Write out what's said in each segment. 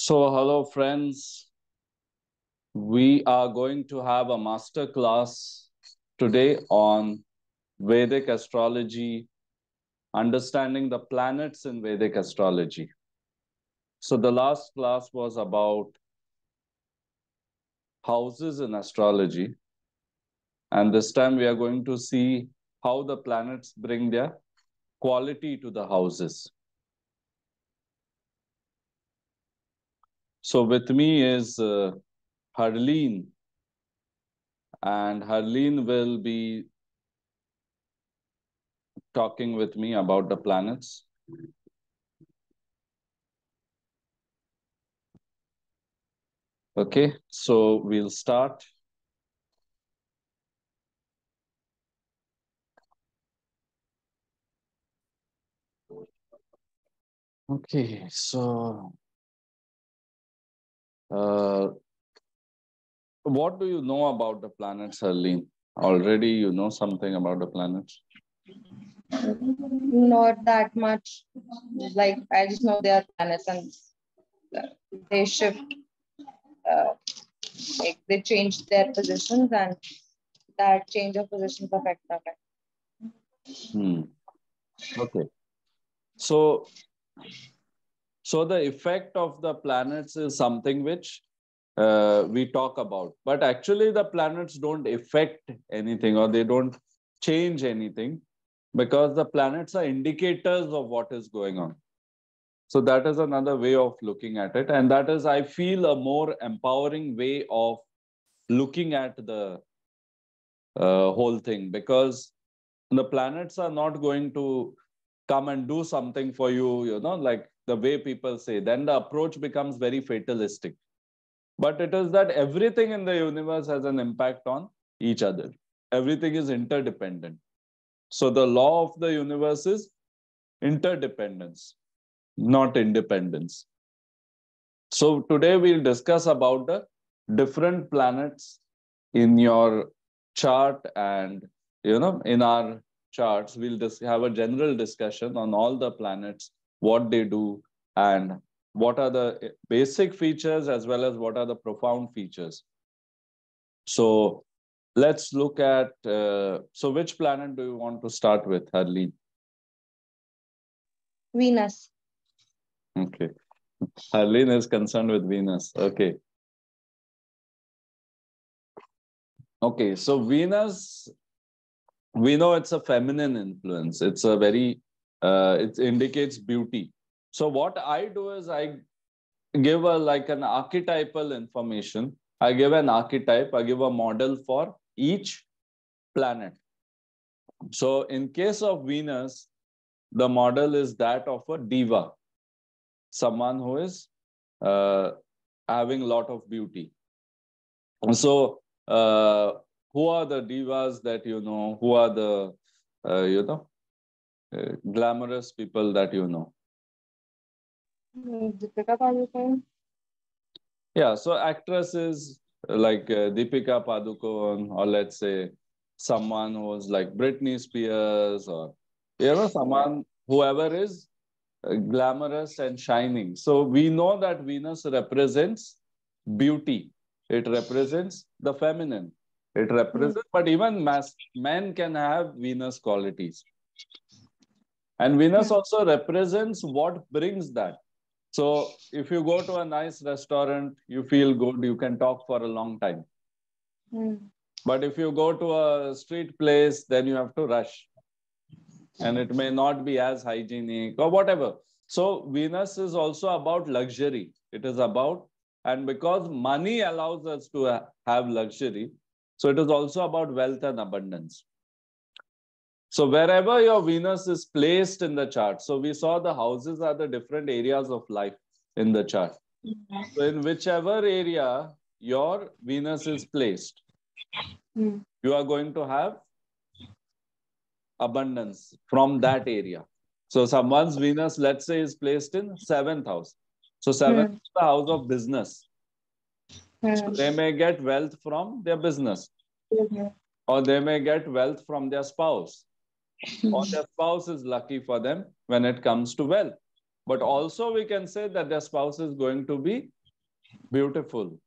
So, hello friends. We are going to have a master class today on Vedic astrology, understanding the planets in Vedic astrology. So, the last class was about houses in astrology. And this time we are going to see how the planets bring their quality to the houses. So, with me is Harleen. And Harleen will be talking with me about the planets. Okay, so we'll start. Okay, so what do you know about the planets, Harleen? Already you know something about the planets? Not that much. Like, I just know they are planets and they shift, like they change their positions, and that change of positions affect them. Okay, so the effect of the planets is something which we talk about, but actually the planets don't affect anything or they don't change anything because the planets are indicators of what is going on. So that is another way of looking at it. And that is, I feel, a more empowering way of looking at the whole thing, because the planets are not going to come and do something for you, like the way people say. Then the approach becomes very fatalistic. But it is that everything in the universe has an impact on each other. Everything is interdependent. So the law of the universe is interdependence, not independence. So today we'll discuss about the different planets in your chart, and in our charts we'll just have a general discussion on all the planets, what they do, and what are the basic features as well as what are the profound features. So let's look at, so which planet do you want to start with, Harleen? Venus. Okay. Harleen is concerned with Venus. Okay. Okay, so Venus, we know it's a feminine influence. It's a very, it indicates beauty. So what I do is I give like an archetypal information. I give an archetype, I give a model for each planet. So in case of Venus, the model is that of a diva, someone who is having a lot of beauty. So who are the divas that you know? Who are the, glamorous people that you know? Deepika Padukone. Yeah, so actresses like Deepika Padukone, or let's say someone who's like Britney Spears, or someone, whoever is glamorous and shining. So we know that Venus represents beauty. It represents the feminine. It represents, but even men can have Venus qualities. And Venus also represents what brings that. So if you go to a nice restaurant, you feel good, you can talk for a long time. But if you go to a street place, then you have to rush. And it may not be as hygienic or whatever. So Venus is also about luxury. It is about, and because money allows us to have luxury, so it is also about wealth and abundance. So wherever your Venus is placed in the chart, so we saw the houses are the different areas of life in the chart. So in whichever area your Venus is placed, you are going to have abundance from that area. So someone's Venus, let's say, is placed in 7th house. So 7th is the house of business. So they may get wealth from their business. Or they may get wealth from their spouse. Or their spouse is lucky for them when it comes to wealth. But also we can say that their spouse is going to be beautiful,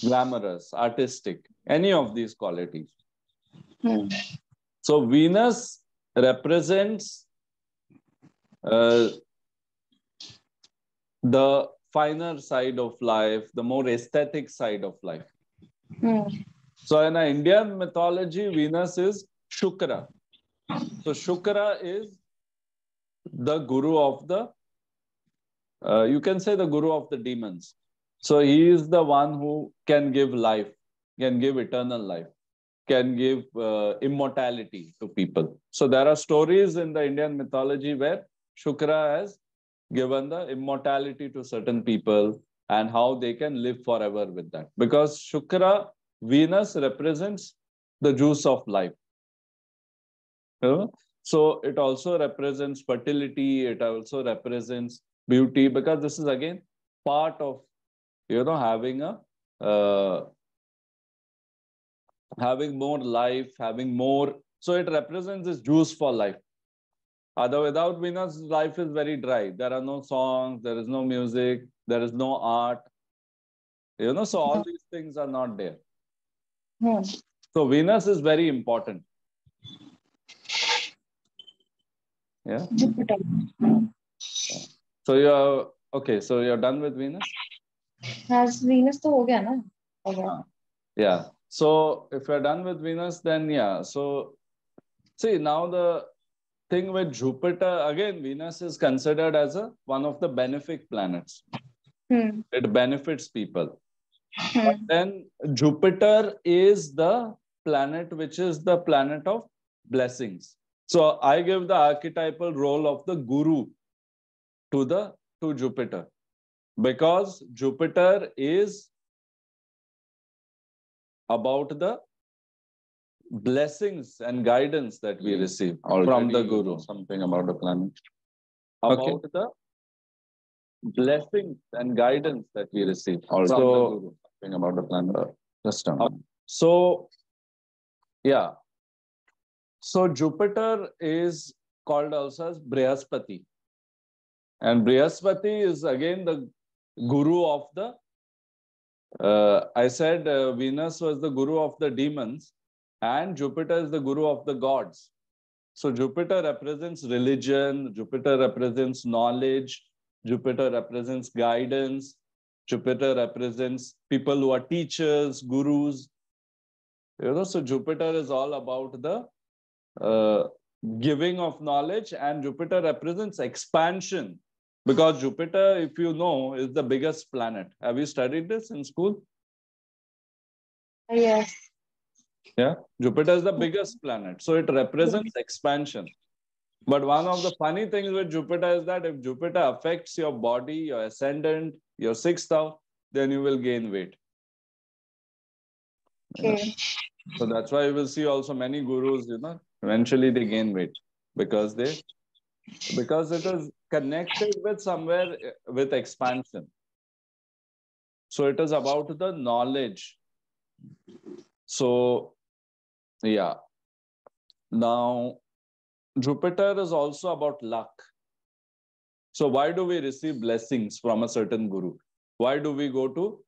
glamorous, artistic, any of these qualities. So Venus represents the finer side of life, the more aesthetic side of life. So in Indian mythology, Venus is Shukra. So Shukra is the guru of the, you can say the guru of the demons. So he is the one who can give life, can give eternal life, can give immortality to people. So there are stories in the Indian mythology where Shukra has given the immortality to certain people and how they can live forever with that. Because Shukra, Venus represents the juice of life. So it also represents fertility. It also represents beauty, because this is again part of, having a having more life, having more. So it represents this juice for life. Other without Venus, life is very dry. There are no songs, there is no music, there is no art. So all these things are not there. So Venus is very important. Yeah. Jupiter. So you're okay. So you're done with Venus? Has Venus to ho gaya na? Okay. Yeah. So if you're done with Venus, then yeah. So see, now the thing with Jupiter, again, Venus is considered as one of the benefic planets. It benefits people. But then Jupiter is the planet which is the planet of blessings. So I give the archetypal role of the guru to Jupiter, because Jupiter is about the blessings and guidance that we receive from the guru. Something about the planet. About the blessings and guidance that we receive from the guru. Something about the planet. Just a minute. So, yeah. So Jupiter is called also as Brihaspati. And Brihaspati is again the guru of the, I said Venus was the guru of the demons and Jupiter is the guru of the gods. So Jupiter represents religion, Jupiter represents knowledge, Jupiter represents guidance, Jupiter represents people who are teachers, gurus. So Jupiter is all about the giving of knowledge, and Jupiter represents expansion, because Jupiter, if you know, is the biggest planet. Have you studied this in school? Yes. Yeah, Jupiter is the biggest planet, so it represents expansion. But one of the funny things with Jupiter is that if Jupiter affects your body, your ascendant, your sixth house, then you will gain weight. Okay. So that's why you will see also many gurus, eventually they gain weight because it is connected with somewhere with expansion. So it is about the knowledge. So, yeah. Now, Jupiter is also about luck. So why do we receive blessings from a certain guru? Why do we go to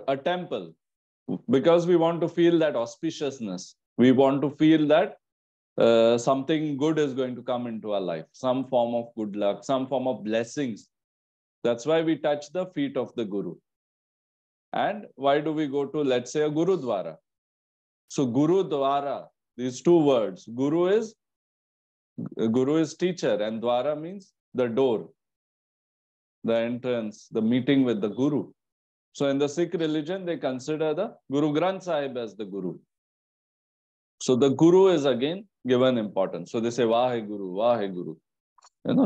a temple? Because we want to feel that auspiciousness. We want to feel that something good is going to come into our life, some form of good luck, some form of blessings. That's why we touch the feet of the guru. And why do we go to, let's say, a Gurudwara? So Gurudwara, these two words, Guru is teacher and Dwara means the door, the entrance, the meeting with the Guru. So in the Sikh religion, they consider the Guru Granth Sahib as the Guru. So the Guru is again given importance. So they say Vahe Guru, Vahe Guru.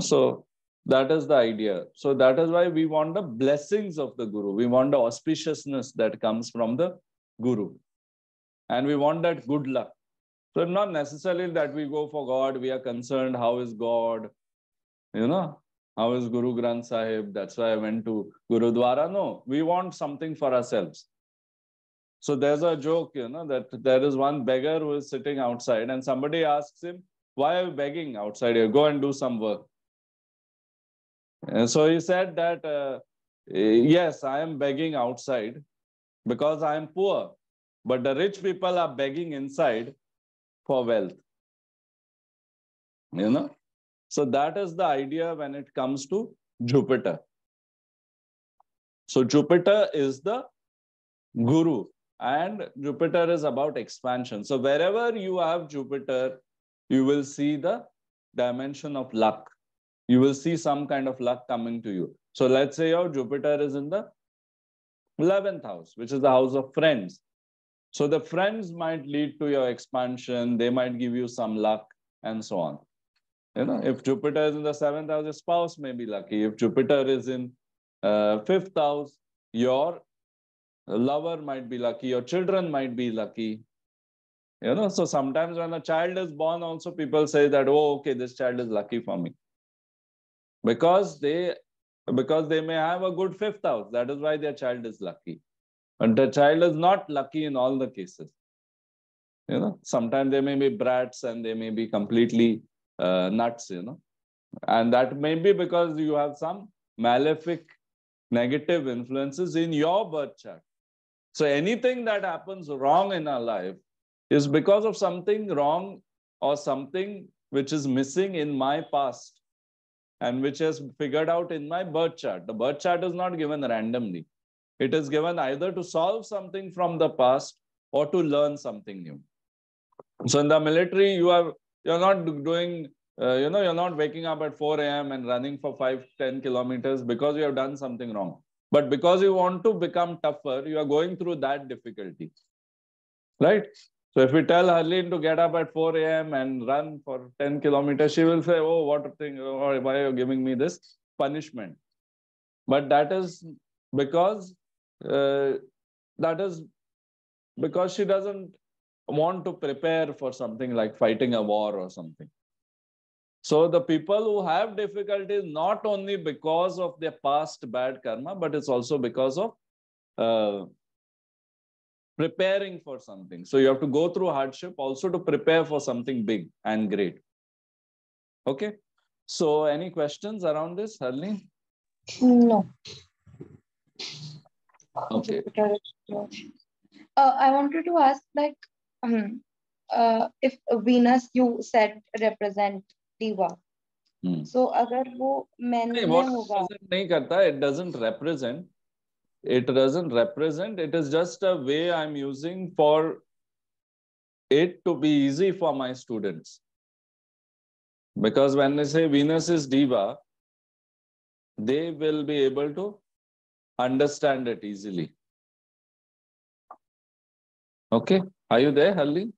So that is the idea. So that is why we want the blessings of the Guru. We want the auspiciousness that comes from the Guru. And we want that good luck. So not necessarily that we go for God. We are concerned, how is God? How is Guru Granth Sahib? That's why I went to Gurudwara. No, we want something for ourselves. So there's a joke, that there is one beggar who is sitting outside and somebody asks him, why are you begging outside here? Go and do some work. And so he said that, yes, I am begging outside because I am poor, but the rich people are begging inside for wealth. You know? So that is the idea when it comes to Jupiter. So Jupiter is the guru, and Jupiter is about expansion. So wherever you have Jupiter, you will see the dimension of luck. You will see some kind of luck coming to you. So let's say your Jupiter is in the 11th house, which is the house of friends. So the friends might lead to your expansion. They might give you some luck and so on. You know, if Jupiter is in the 7th house, your spouse may be lucky. If Jupiter is in 5th house, your lover might be lucky. Your children might be lucky. You know, so sometimes when a child is born, also people say that, oh, okay, this child is lucky for me. Because they may have a good 5th house. That is why their child is lucky. But the child is not lucky in all the cases. You know, sometimes they may be brats and they may be completely nuts, you know. And that may be because you have some malefic negative influences in your birth chart. So anything that happens wrong in our life is because of something wrong or something which is missing in my past and which is figured out in my birth chart. The birth chart is not given randomly. It is given either to solve something from the past or to learn something new. So in the military, you're not doing, you're not waking up at 4 a.m. and running for 5-10 kilometers because you have done something wrong. But because you want to become tougher, you are going through that difficulty. Right? So if we tell Harleen to get up at 4 a.m. and run for 10 kilometers, she will say, oh, what a thing, why are you giving me this punishment? But that is because she doesn't want to prepare for something like fighting a war or something. So the people who have difficulties, not only because of their past bad karma, but it's also because of preparing for something. So you have to go through hardship also to prepare for something big and great. Okay. So any questions around this, Harleen? No. Okay. I wanted to ask, like, if Venus you said represent diva, so अगर वो men में होगा, it doesn't represent. It doesn't represent. It is just a way I'm using for it to be easy for my students. Because when they say Venus is diva, they will be able to understand it easily. Okay. Are you there, Harleen?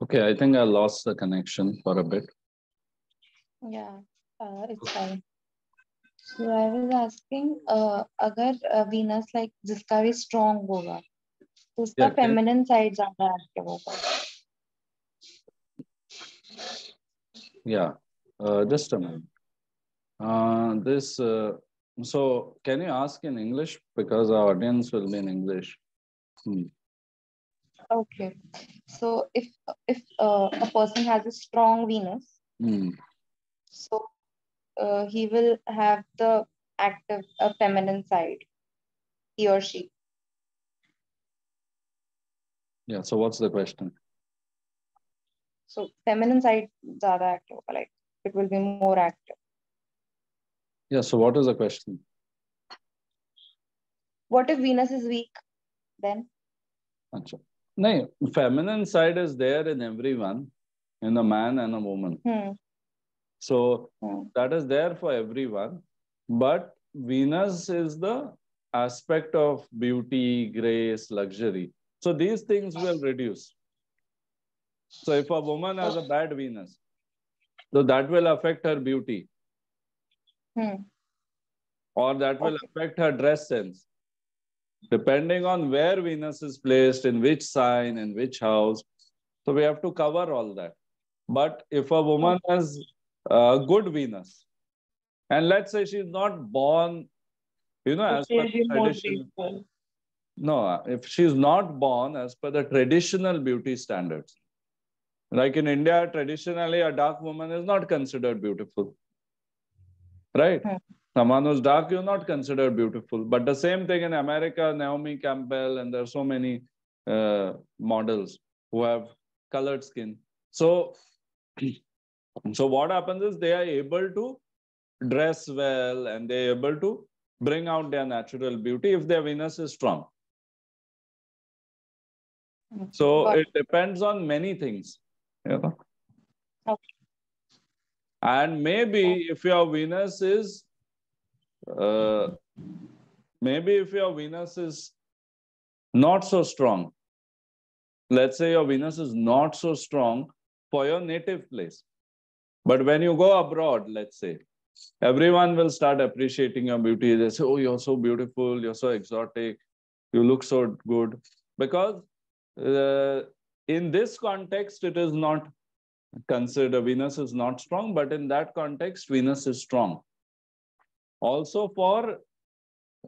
Okay, I think I lost the connection for a bit. Yeah, it's fine. So I was asking, अगर Venus like जिसका भी strong होगा, तो उसका feminine side ज़्यादा active होगा. Yeah, just a minute. So can you ask in English, because our audience will be in English? Okay, so if a person has a strong Venus, so he will have the active feminine side, he or she. Yeah. So what's the question? So feminine side ज़्यादा active होगा, like it will be more active. Yeah. So what is the question? What if Venus is weak then? Achha. No, feminine side is there in everyone, in a man and a woman. So that is there for everyone. But Venus is the aspect of beauty, grace, luxury. So these things will reduce. So if a woman has a bad Venus, so that will affect her beauty. Or that will affect her dress sense. depending on where Venus is placed, in which sign, in which house. So we have to cover all that. But if a woman has a good Venus, and let's say she's not born, as per the tradition. No, if she's not born as per the traditional beauty standards, like in India, traditionally a dark woman is not considered beautiful, right? Someone who's dark, you're not considered beautiful. But the same thing in America, Naomi Campbell, and there are so many models who have colored skin. So, so what happens is they are able to dress well and they're able to bring out their natural beauty if their Venus is strong. So it depends on many things. Okay. And maybe if your Venus is not so strong, let's say your Venus is not so strong for your native place. But when you go abroad, let's say, everyone will start appreciating your beauty. They say, oh, you're so beautiful, you're so exotic, you look so good. Because in this context, it is not considered, Venus is not strong, but in that context, Venus is strong. Also for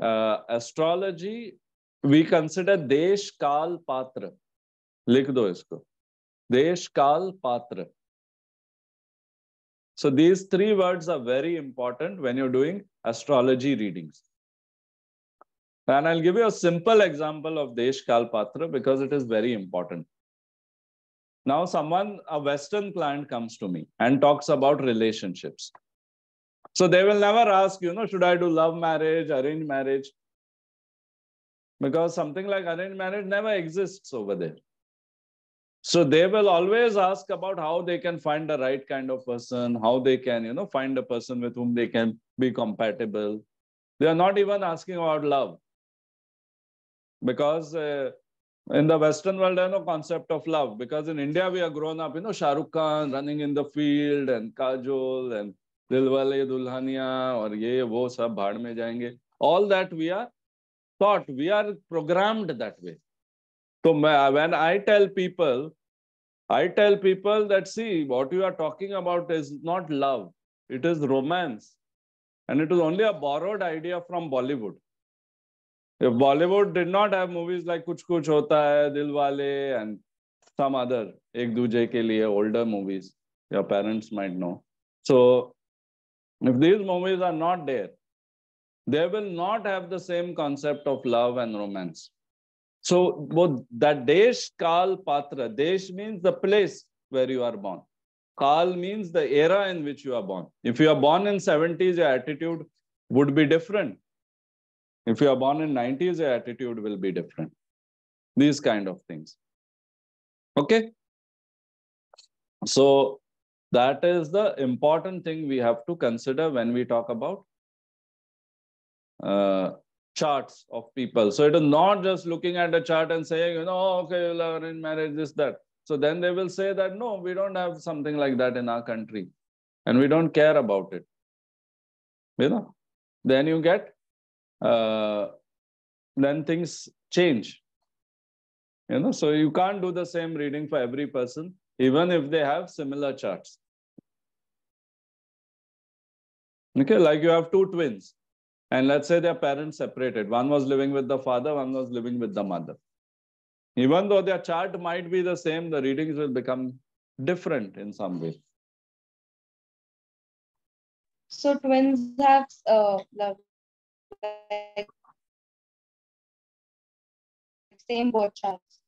astrology, we consider Desh-Kaal-Patra. Likh do isko. Desh-Kaal-Patra. So these three words are very important when you're doing astrology readings. And I'll give you a simple example of Desh-Kaal-Patra because it is very important. Now a Western client comes to me and talks about relationships. So they will never ask, should I do love marriage, arranged marriage? Because something like arranged marriage never exists over there. So they will always ask about how they can find the right kind of person, how they can, find a person with whom they can be compatible. They are not even asking about love. Because in the Western world, there is no concept of love. Because in India, we are grown up, Shah Rukh Khan running in the field and Kajol and Dilwale Dulhania or ye, wo, sab bhaad mein jayenge. All that we are taught, we are programmed that way. So when I tell people that, see, what you are talking about is not love. It is romance. And it is only a borrowed idea from Bollywood. If Bollywood did not have movies like Kuch Kuch Hota Hai, Dilwale, and some other Ek Duje Ke Liye older movies, your parents might know. So if these movies are not there, they will not have the same concept of love and romance. So that Desh-Kaal-Patra, Desh means the place where you are born. Kal means the era in which you are born. If you are born in 70s, your attitude would be different. If you are born in 90s, your attitude will be different. These kind of things. Okay? So that is the important thing we have to consider when we talk about charts of people. So it is not just looking at a chart and saying, okay, you'll have arranged marriage, this, that. So then they will say that, no, we don't have something like that in our country. And we don't care about it. Then you get, then things change. So you can't do the same reading for every person, even if they have similar charts. Okay, like you have two twins. And let's say their parents separated. One was living with the father, one was living with the mother. Even though their chart might be the same, the readings will become different in some way. So twins have same birth charts.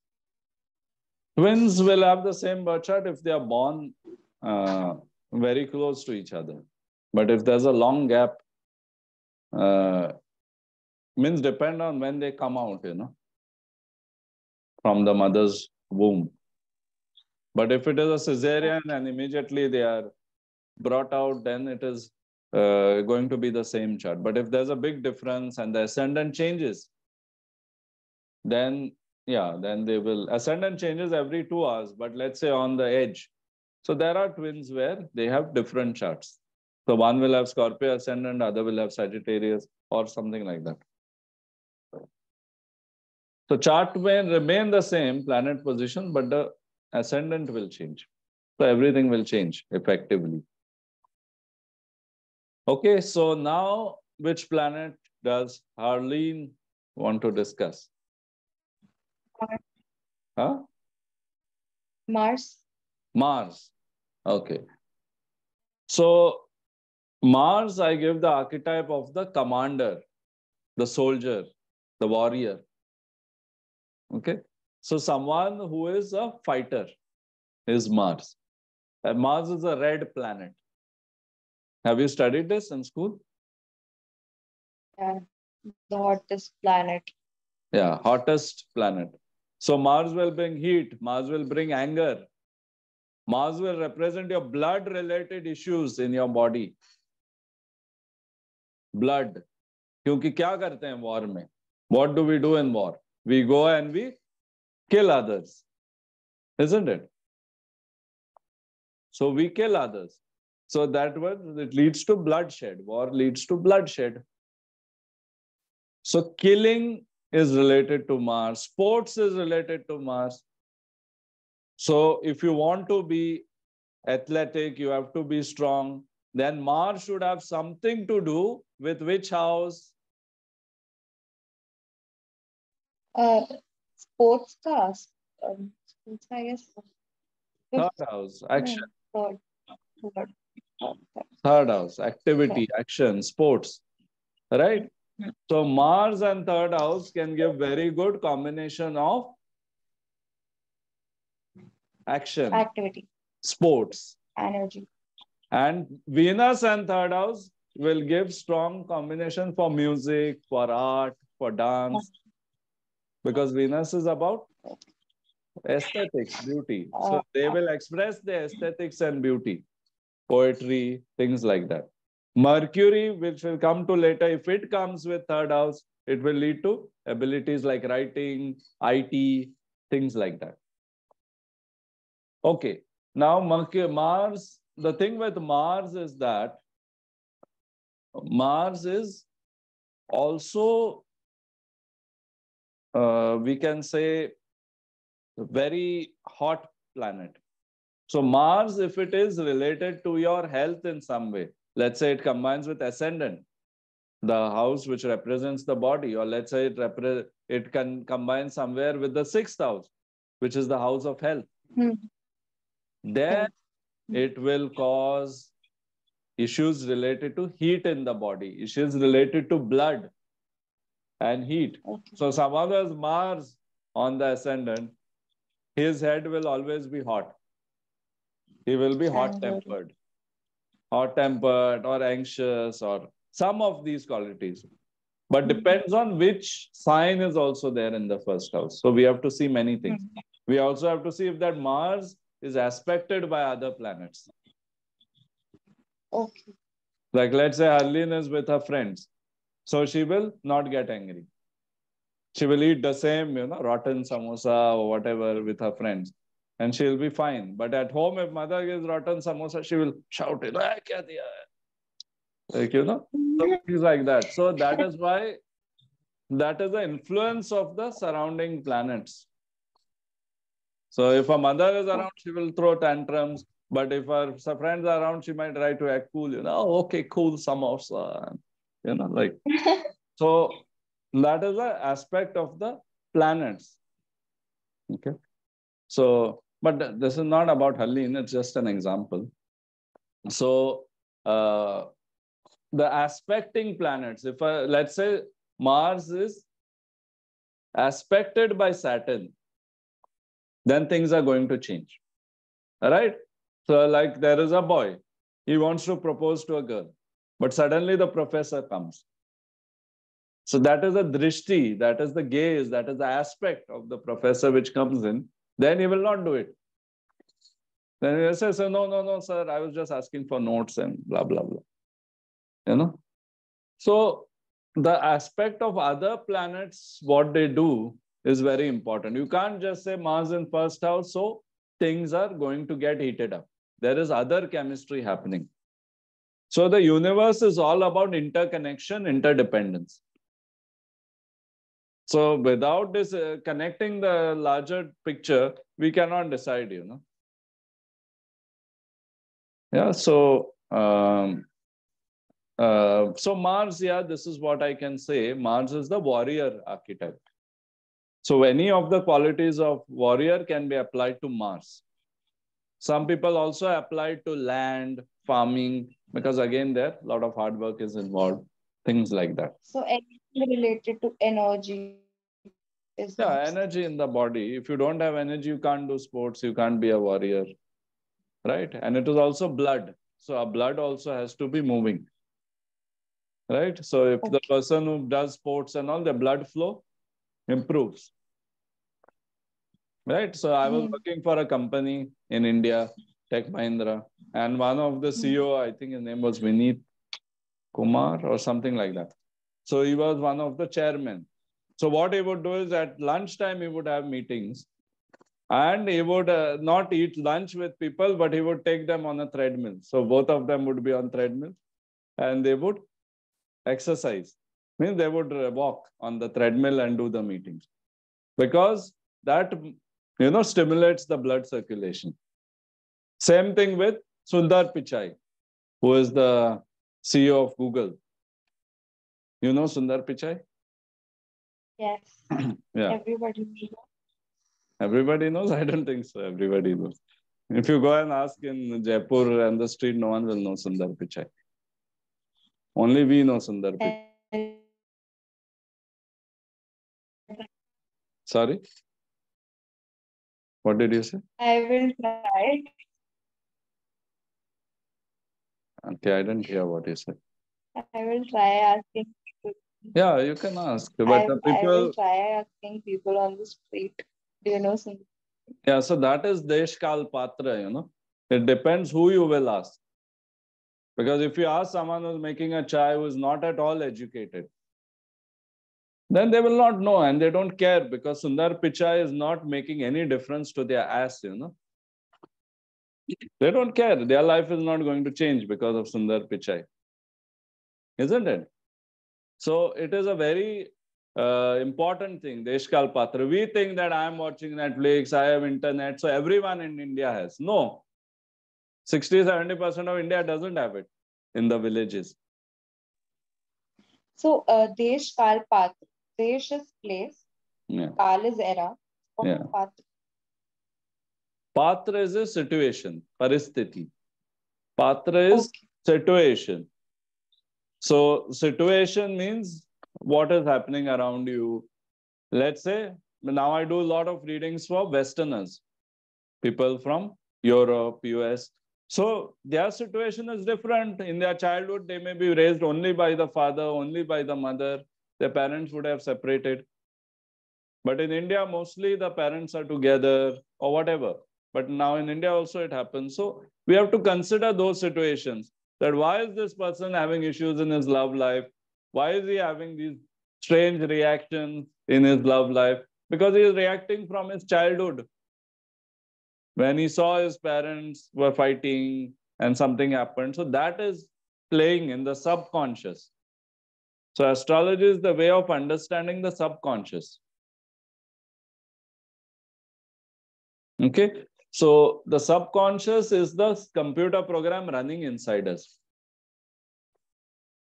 Twins will have the same birth chart if they are born very close to each other. But if there's a long gap, means depend on when they come out, from the mother's womb. But if it is a cesarean and immediately they are brought out, then it is going to be the same chart. But if there's a big difference and the ascendant changes, then then they will, ascendant changes every 2 hours, but let's say on the edge. So there are twins where they have different charts. So one will have Scorpio ascendant, other will have Sagittarius or something like that. So chart may remain the same planet position, but the ascendant will change. So everything will change effectively. Okay, so now which planet does Harleen want to discuss? Huh? Mars. Mars. Okay. So Mars, I give the archetype of the commander, the soldier, the warrior. Okay. So someone who is a fighter is Mars. And Mars is a red planet. Have you studied this in school? Yeah, the hottest planet. Yeah, hottest planet. So Mars will bring heat. Mars will bring anger. Mars will represent your blood-related issues in your body. Blood. क्योंकि क्या करते हैं war में? What do we do in war? We go and we kill others. Isn't it? So we kill others. So that was, it leads to bloodshed. War leads to bloodshed. So killing is related to Mars. Sports is related to Mars. So if you want to be athletic, you have to be strong. Then Mars should have something to do with which house? Sports cast. Sports, I guess. Third house, action. No, Third house, activity, action, sports. Right? So Mars and third house can give very good combination of action, activity, sports, energy. And Venus and third house will give strong combination for music, for art, for dance. Because Venus is about aesthetics, beauty. So they will express the aesthetics and beauty, poetry, things like that. Mercury, which will come to later, if it comes with third house, it will lead to abilities like writing, IT, things like that. Okay, now Mars, the thing with Mars is that Mars is also, we can say, a very hot planet. So Mars, if it is related to your health in some way, let's say it combines with ascendant, the house which represents the body, or let's say it can combine somewhere with the sixth house, which is the house of health. Then it will cause issues related to heat in the body, issues related to blood and heat. So someone who has Mars on the ascendant, his head will always be hot. He will be hot-tempered or anxious or some of these qualities. But depends on which sign is also there in the first house. So we have to see many things. We also have to see if that Mars is aspected by other planets. Okay. Like let's say Harleen is with her friends. So she will not get angry. She will eat the same, rotten samosa or whatever with her friends. And she'll be fine. But at home, if mother gives rotten samosa, she will shout it. Kya diya hai? Like, things like that. So that is why, that is the influence of the surrounding planets. So if a mother is around, she will throw tantrums. But if her friends are around, she might try to act cool, okay, cool, samosa, like. So that is the aspect of the planets. Okay. So, but this is not about Harleen, it's just an example. So, the aspecting planets, if let's say Mars is aspected by Saturn, then things are going to change. All right? So, like there is a boy, he wants to propose to a girl, but suddenly the professor comes. So that is a drishti, that is the gaze, that is the aspect of the professor which comes in. Then he will not do it. Then he says, no, sir, I was just asking for notes and blah, blah, blah. So the aspect of other planets, what they do is very important. You can't just say Mars in first house, so things are going to get heated up. There is other chemistry happening. So the universe is all about interconnection, interdependence. So without this connecting the larger picture, we cannot decide, you know. Yeah, so so Mars, yeah, this is what I can say. Mars is the warrior archetype. So any of the qualities of warrior can be applied to Mars. Some people also apply to land, farming, because again, there a lot of hard work is involved, things like that. So anything related to energy is Mars. Yeah, energy in the body. If you don't have energy, you can't do sports, you can't be a warrior, right? And it is also blood. So our blood also has to be moving, right? So if the Okay. person who does sports and all, the blood flow improves, right? So I was working for a company in India, Tech Mahindra, and one of the CEO, I think his name was Vineet Kumar or something like that. So he was one of the chairmen. So what he would do is at lunchtime, he would have meetings and he would not eat lunch with people, but he would take them on a treadmill. So both of them would be on treadmill and they would exercise. Means they would walk on the treadmill and do the meetings because that, you know, stimulates the blood circulation. Same thing with Sundar Pichai, who is the CEO of Google. You know Sundar Pichai? Yes. Yeah. Everybody knows. Everybody knows? I don't think so. Everybody knows. If you go and ask in Jaipur and the street, no one will know Sundar Pichai. Only we know Sundar Pichai. Sorry? What did you say? I will try. Okay, I didn't hear what you said. I will try asking people. Yeah, you can ask. But the I will people, try asking people on the street. Do you know some? yeah, so that is Desh-Kaal-Patra, you know. It depends who you will ask. Because if you ask someone who's making a chai who is not at all educated, then they will not know and they don't care because Sundar Pichai is not making any difference to their ass, you know. They don't care. Their life is not going to change because of Sundar Pichai, isn't it? So it is a very important thing, Desh-Kaal-Patra. We think that I am watching Netflix, I have internet, so everyone in India has. No, 60-70% of India doesn't have it in the villages. So, Desh-Kaal-Patra. Desh is place. Yeah. Kal is era. Yeah. Patra. Patra is a situation, paristhiti. Patra is situation. So situation means what is happening around you. Let's say now I do a lot of readings for Westerners, people from Europe, US. So their situation is different. In their childhood, they may be raised only by the father, only by the mother. Their parents would have separated. But in India, mostly the parents are together or whatever. But now in India also it happens. So we have to consider those situations. That why is this person having issues in his love life? Why is he having these strange reactions in his love life? Because he is reacting from his childhood. When he saw his parents were fighting and something happened. So that is playing in the subconscious. So astrology is the way of understanding the subconscious. Okay. So the subconscious is the computer program running inside us.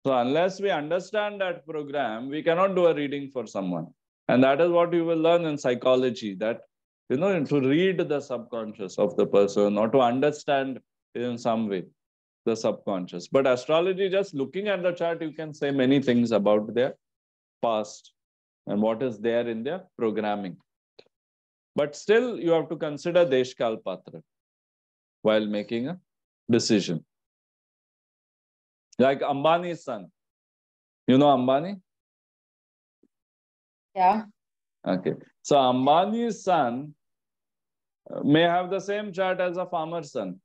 So unless we understand that program, we cannot do a reading for someone. And that is what you will learn in psychology, that, you know, to read the subconscious of the person or to understand in some way the subconscious. But astrology, just looking at the chart, you can say many things about their past and what is there in their programming. But still, you have to consider Desh-Kaal-Patra while making a decision. Like Ambani's son. You know Ambani? Yeah. Okay. So Ambani's son may have the same chart as a farmer's son.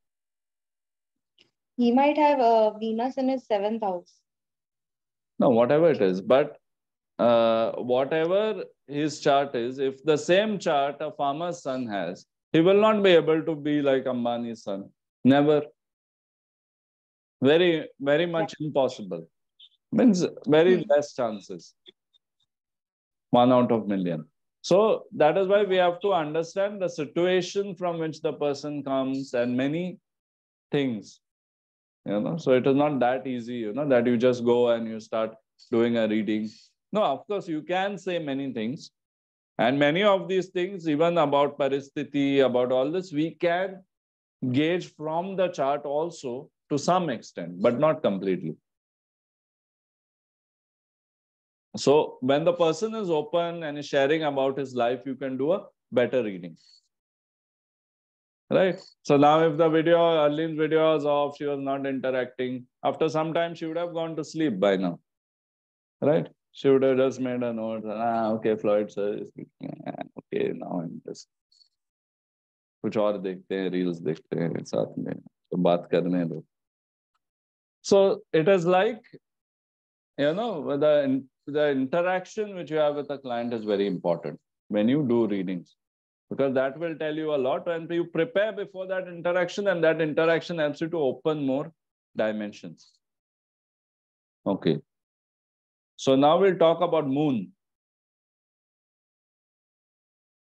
He might have Venus in his seventh house. No, whatever it is. But whatever his chart is, if the same chart a farmer's son has, he will not be able to be like Ambani's son. Never. Very, very much impossible. Means very less chances. 1 out of million. So that is why we have to understand the situation from which the person comes and many things, So it is not that easy, that you just go and you start doing a reading. No, of course, you can say many things. And many of these things, even about paristhiti, about all this, we can gauge from the chart also to some extent, but not completely. So when the person is open and is sharing about his life, you can do a better reading. Right? So now if the video, Harleen's video was off, she was not interacting. After some time, she would have gone to sleep by now. Right? She would have just made a note. Okay, Floyd sir is speaking. Okay, now I'm just कुछ और देखते हैं, reels देखते हैं साथ में, तो बात करने दो. So it is like, the interaction which you have with the client is very important when you do readings, because that will tell you a lot, and you prepare before that interaction, and that interaction helps you to open more dimensions. Okay. So now we'll talk about moon.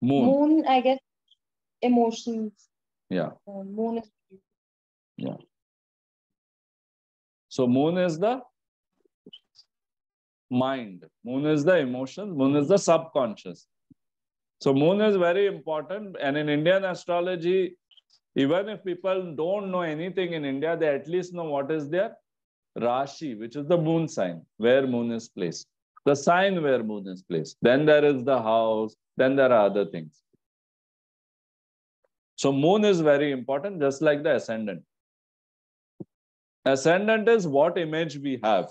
Moon, I guess, emotions. Yeah. Moon is. Yeah. So moon is the mind. Moon is the emotions. Moon is the subconscious. So moon is very important. And in Indian astrology, even if people don't know anything in India, they at least know what is their Rashi, which is the moon sign, where moon is placed. The sign where moon is placed. Then there is the house. Then there are other things. So moon is very important, just like the ascendant. Ascendant is what image we have,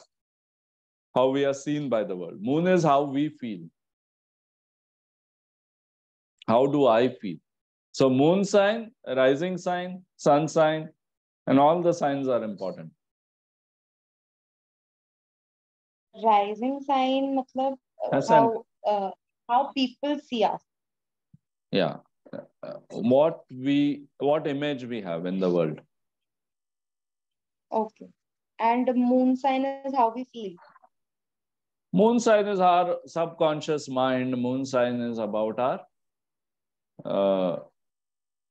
how we are seen by the world. Moon is how we feel. How do I feel? So moon sign, rising sign, sun sign, and all the signs are important. Rising sign, matlab, how people see us. Yeah. What image we have in the world. Okay. And the moon sign is how we feel. Moon sign is our subconscious mind. Moon sign is about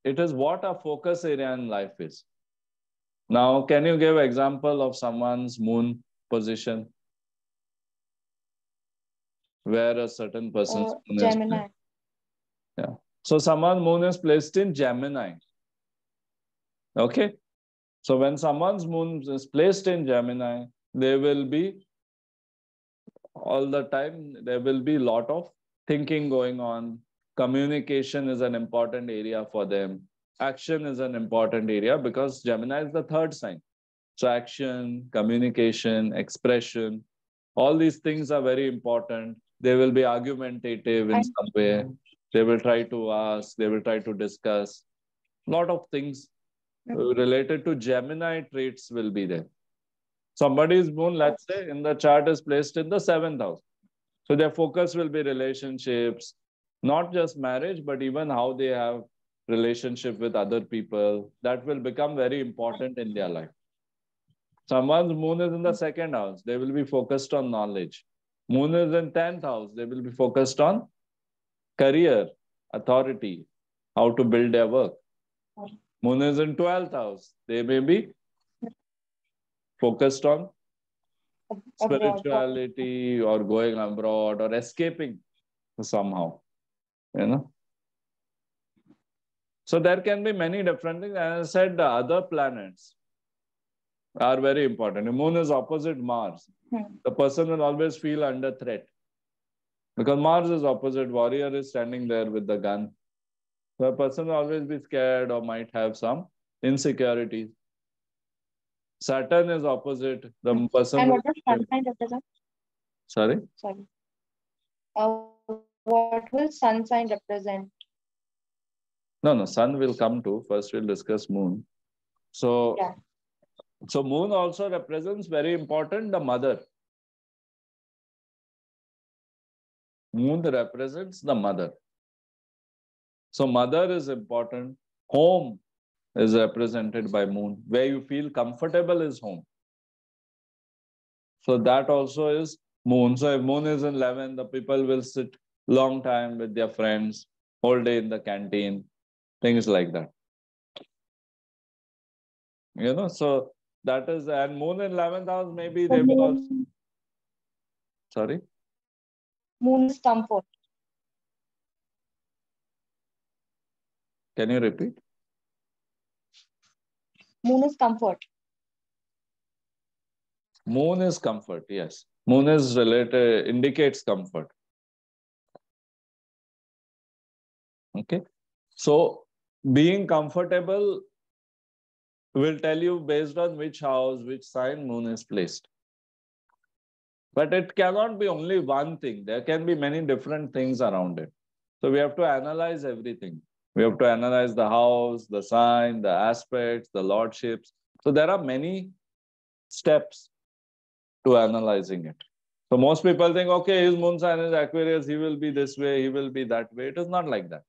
it is what our focus area in life is. Now, can you give example of someone's moon position? Where a certain person's moon Gemini. is placed? Yeah. So someone's moon is placed in Gemini. Okay. So when someone's moon is placed in Gemini, there will be all the time, there will be a lot of thinking going on. Communication is an important area for them. Action is an important area because Gemini is the third sign. So action, communication, expression, all these things are very important. They will be argumentative in some way. They will try to ask, they will try to discuss. A lot of things related to Gemini traits will be there. Somebody's moon, let's say, in the chart is placed in the 7th house. So their focus will be relationships, not just marriage, but even how they have relationship with other people. That will become very important in their life. Someone's moon is in the 2nd house. They will be focused on knowledge. Moon is in 10th house. They will be focused on career, authority, how to build their work. Moon is in 12th house. They may be focused on spirituality or going abroad or escaping somehow, So there can be many different things. As I said, the other planets are very important. The moon is opposite Mars. The person will always feel under threat because Mars is opposite. Warrior is standing there with the gun. So a person will always be scared or might have some insecurities. Saturn is opposite. The person. And what does sun sign represent? Sorry? Sorry. What will sun sign represent? No, sun will come to. First we'll discuss moon. So, yeah. So moon also represents very important the mother. Moon represents the mother. So mother is important. Home is represented by moon. Where you feel comfortable is home. So that also is moon. So if moon is in 11, the people will sit long time with their friends, whole day in the canteen, things like that. So that is, and moon in 11th house, maybe The they will also, moon, sorry, moon is comfort. can you repeat? Moon is comfort. Moon is comfort, yes. Moon is related, indicates comfort. Okay. So being comfortable will tell you based on which house, which sign moon is placed. But it cannot be only one thing. There can be many different things around it. So we have to analyze everything. We have to analyze the house, the sign, the aspects, the lordships. So there are many steps to analyzing it. So most people think, okay, his moon sign is Aquarius, he will be this way, he will be that way. It is not like that.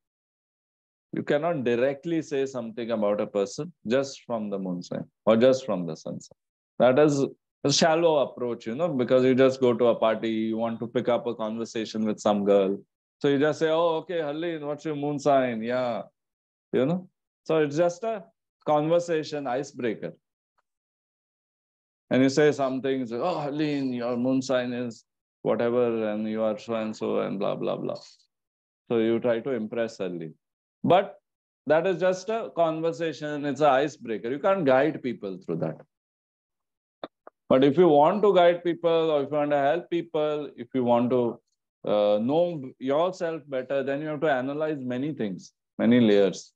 You cannot directly say something about a person just from the moon sign or just from the sun sign. That is a shallow approach, because you just go to a party, you want to pick up a conversation with some girl. So you just say, oh, okay, Harleen, what's your moon sign? Yeah, So it's just a conversation icebreaker. And you say something, say, oh, Harleen, your moon sign is whatever, and you are so and so, and blah, blah, blah. So you try to impress Harleen. But that is just a conversation. It's an icebreaker. You can't guide people through that. But if you want to guide people, or if you want to help people, if you want to know yourself better, then you have to analyze many things, many layers.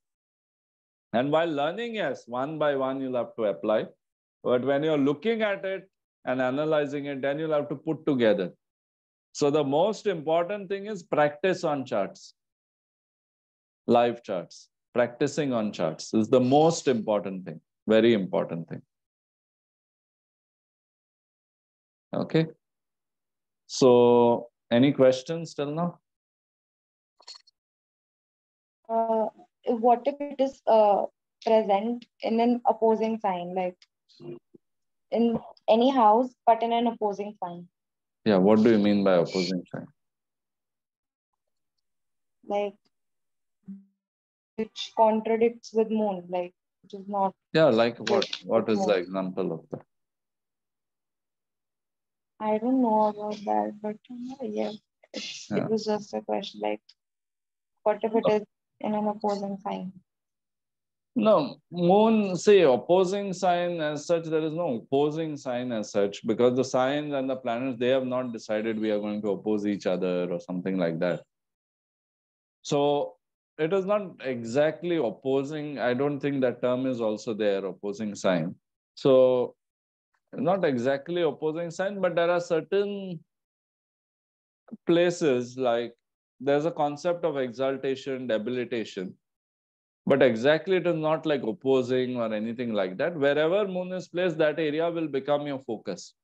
And while learning, yes, one by one, you'll have to apply. But when you're looking at it and analyzing it, then you'll have to put together. So the most important thing is practice on charts, live charts. Practicing on charts is the most important thing, very important thing. Okay. So any questions till now? What if it is present in an opposing sign, like in any house, but in an opposing sign? Yeah, what do you mean by opposing sign? Like which contradicts with moon, like which is not. Yeah, like what? What is moon. the example of that? I don't know about that, but yeah, it was just a question, like what if it is in an opposing sign? No, moon, see, opposing sign as such, there is no opposing sign as such, because the signs and the planets, they have not decided we are going to oppose each other or something like that. So it is not exactly opposing. I don't think that term is also there, opposing sign. So not exactly opposing sign, but there are certain places, like there's a concept of exaltation, debilitation. But exactly it is not like opposing or anything like that. Wherever moon is placed, that area will become your focus.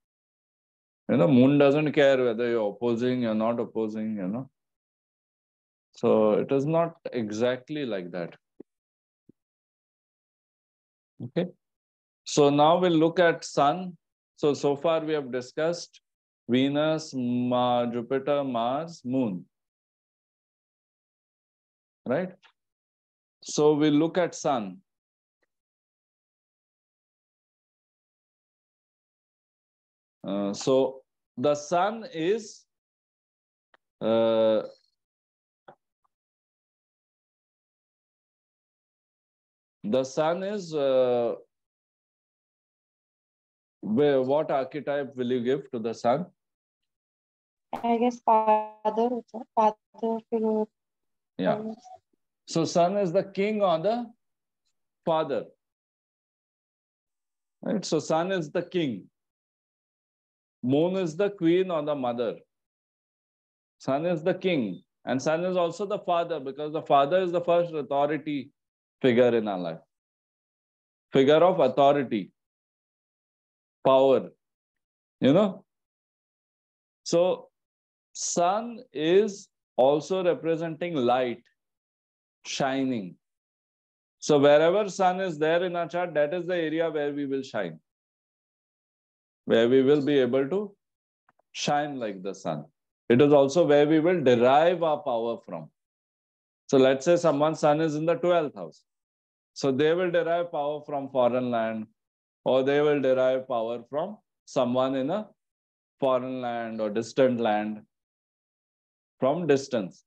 Moon doesn't care whether you're opposing, you're not opposing. So it is not exactly like that. Okay. So now we'll look at sun. So far we have discussed Venus, Jupiter, Mars, moon. Right? So we'll look at sun. So the sun is the sun is what archetype will you give to the sun? I guess father figure. Yeah. So sun is the king or the father. Right? So sun is the king. Moon is the queen or the mother. Sun is the king. And sun is also the father, because the father is the first authority figure in our life. Figure of authority, power. So sun is also representing light, shining. So wherever sun is there in our chart, that is the area where we will shine, where we will be able to shine like the sun. It is also where we will derive our power from. So let's say someone's sun is in the 12th house. So they will derive power from foreign land, or they will derive power from someone in a foreign land or distant land from distance.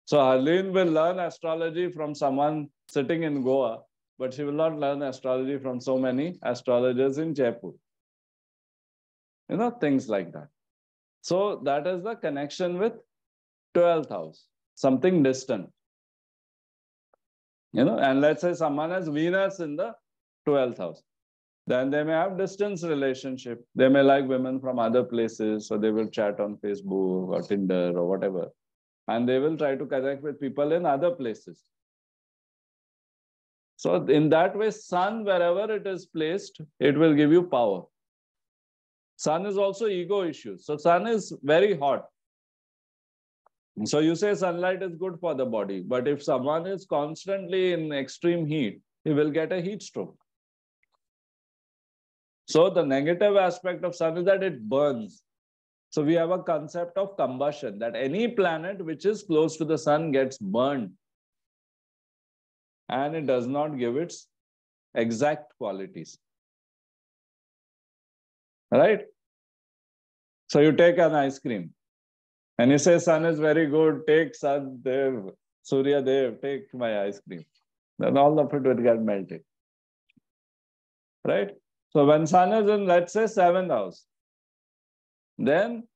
So Harleen will learn astrology from someone sitting in Goa, but she will not learn astrology from so many astrologers in Jaipur. Things like that. So that is the connection with 12th house, something distant. And let's say someone has Venus in the 12th house. Then they may have distance relationship. They may like women from other places, so they will chat on Facebook or Tinder or whatever. And they will try to connect with people in other places. So in that way, sun, wherever it is placed, it will give you power. Sun is also ego issues. So sun is very hot. So you say sunlight is good for the body, but if someone is constantly in extreme heat, he will get a heat stroke. So the negative aspect of sun is that it burns. So we have a concept of combustion, that any planet which is close to the sun gets burned. And it does not give its exact qualities. Right? So you take an ice cream and you say sun is very good, take sun, Dev, Surya Dev, take my ice cream. Then all of it will get melted. Right? So when sun is in, let's say, 7th house, then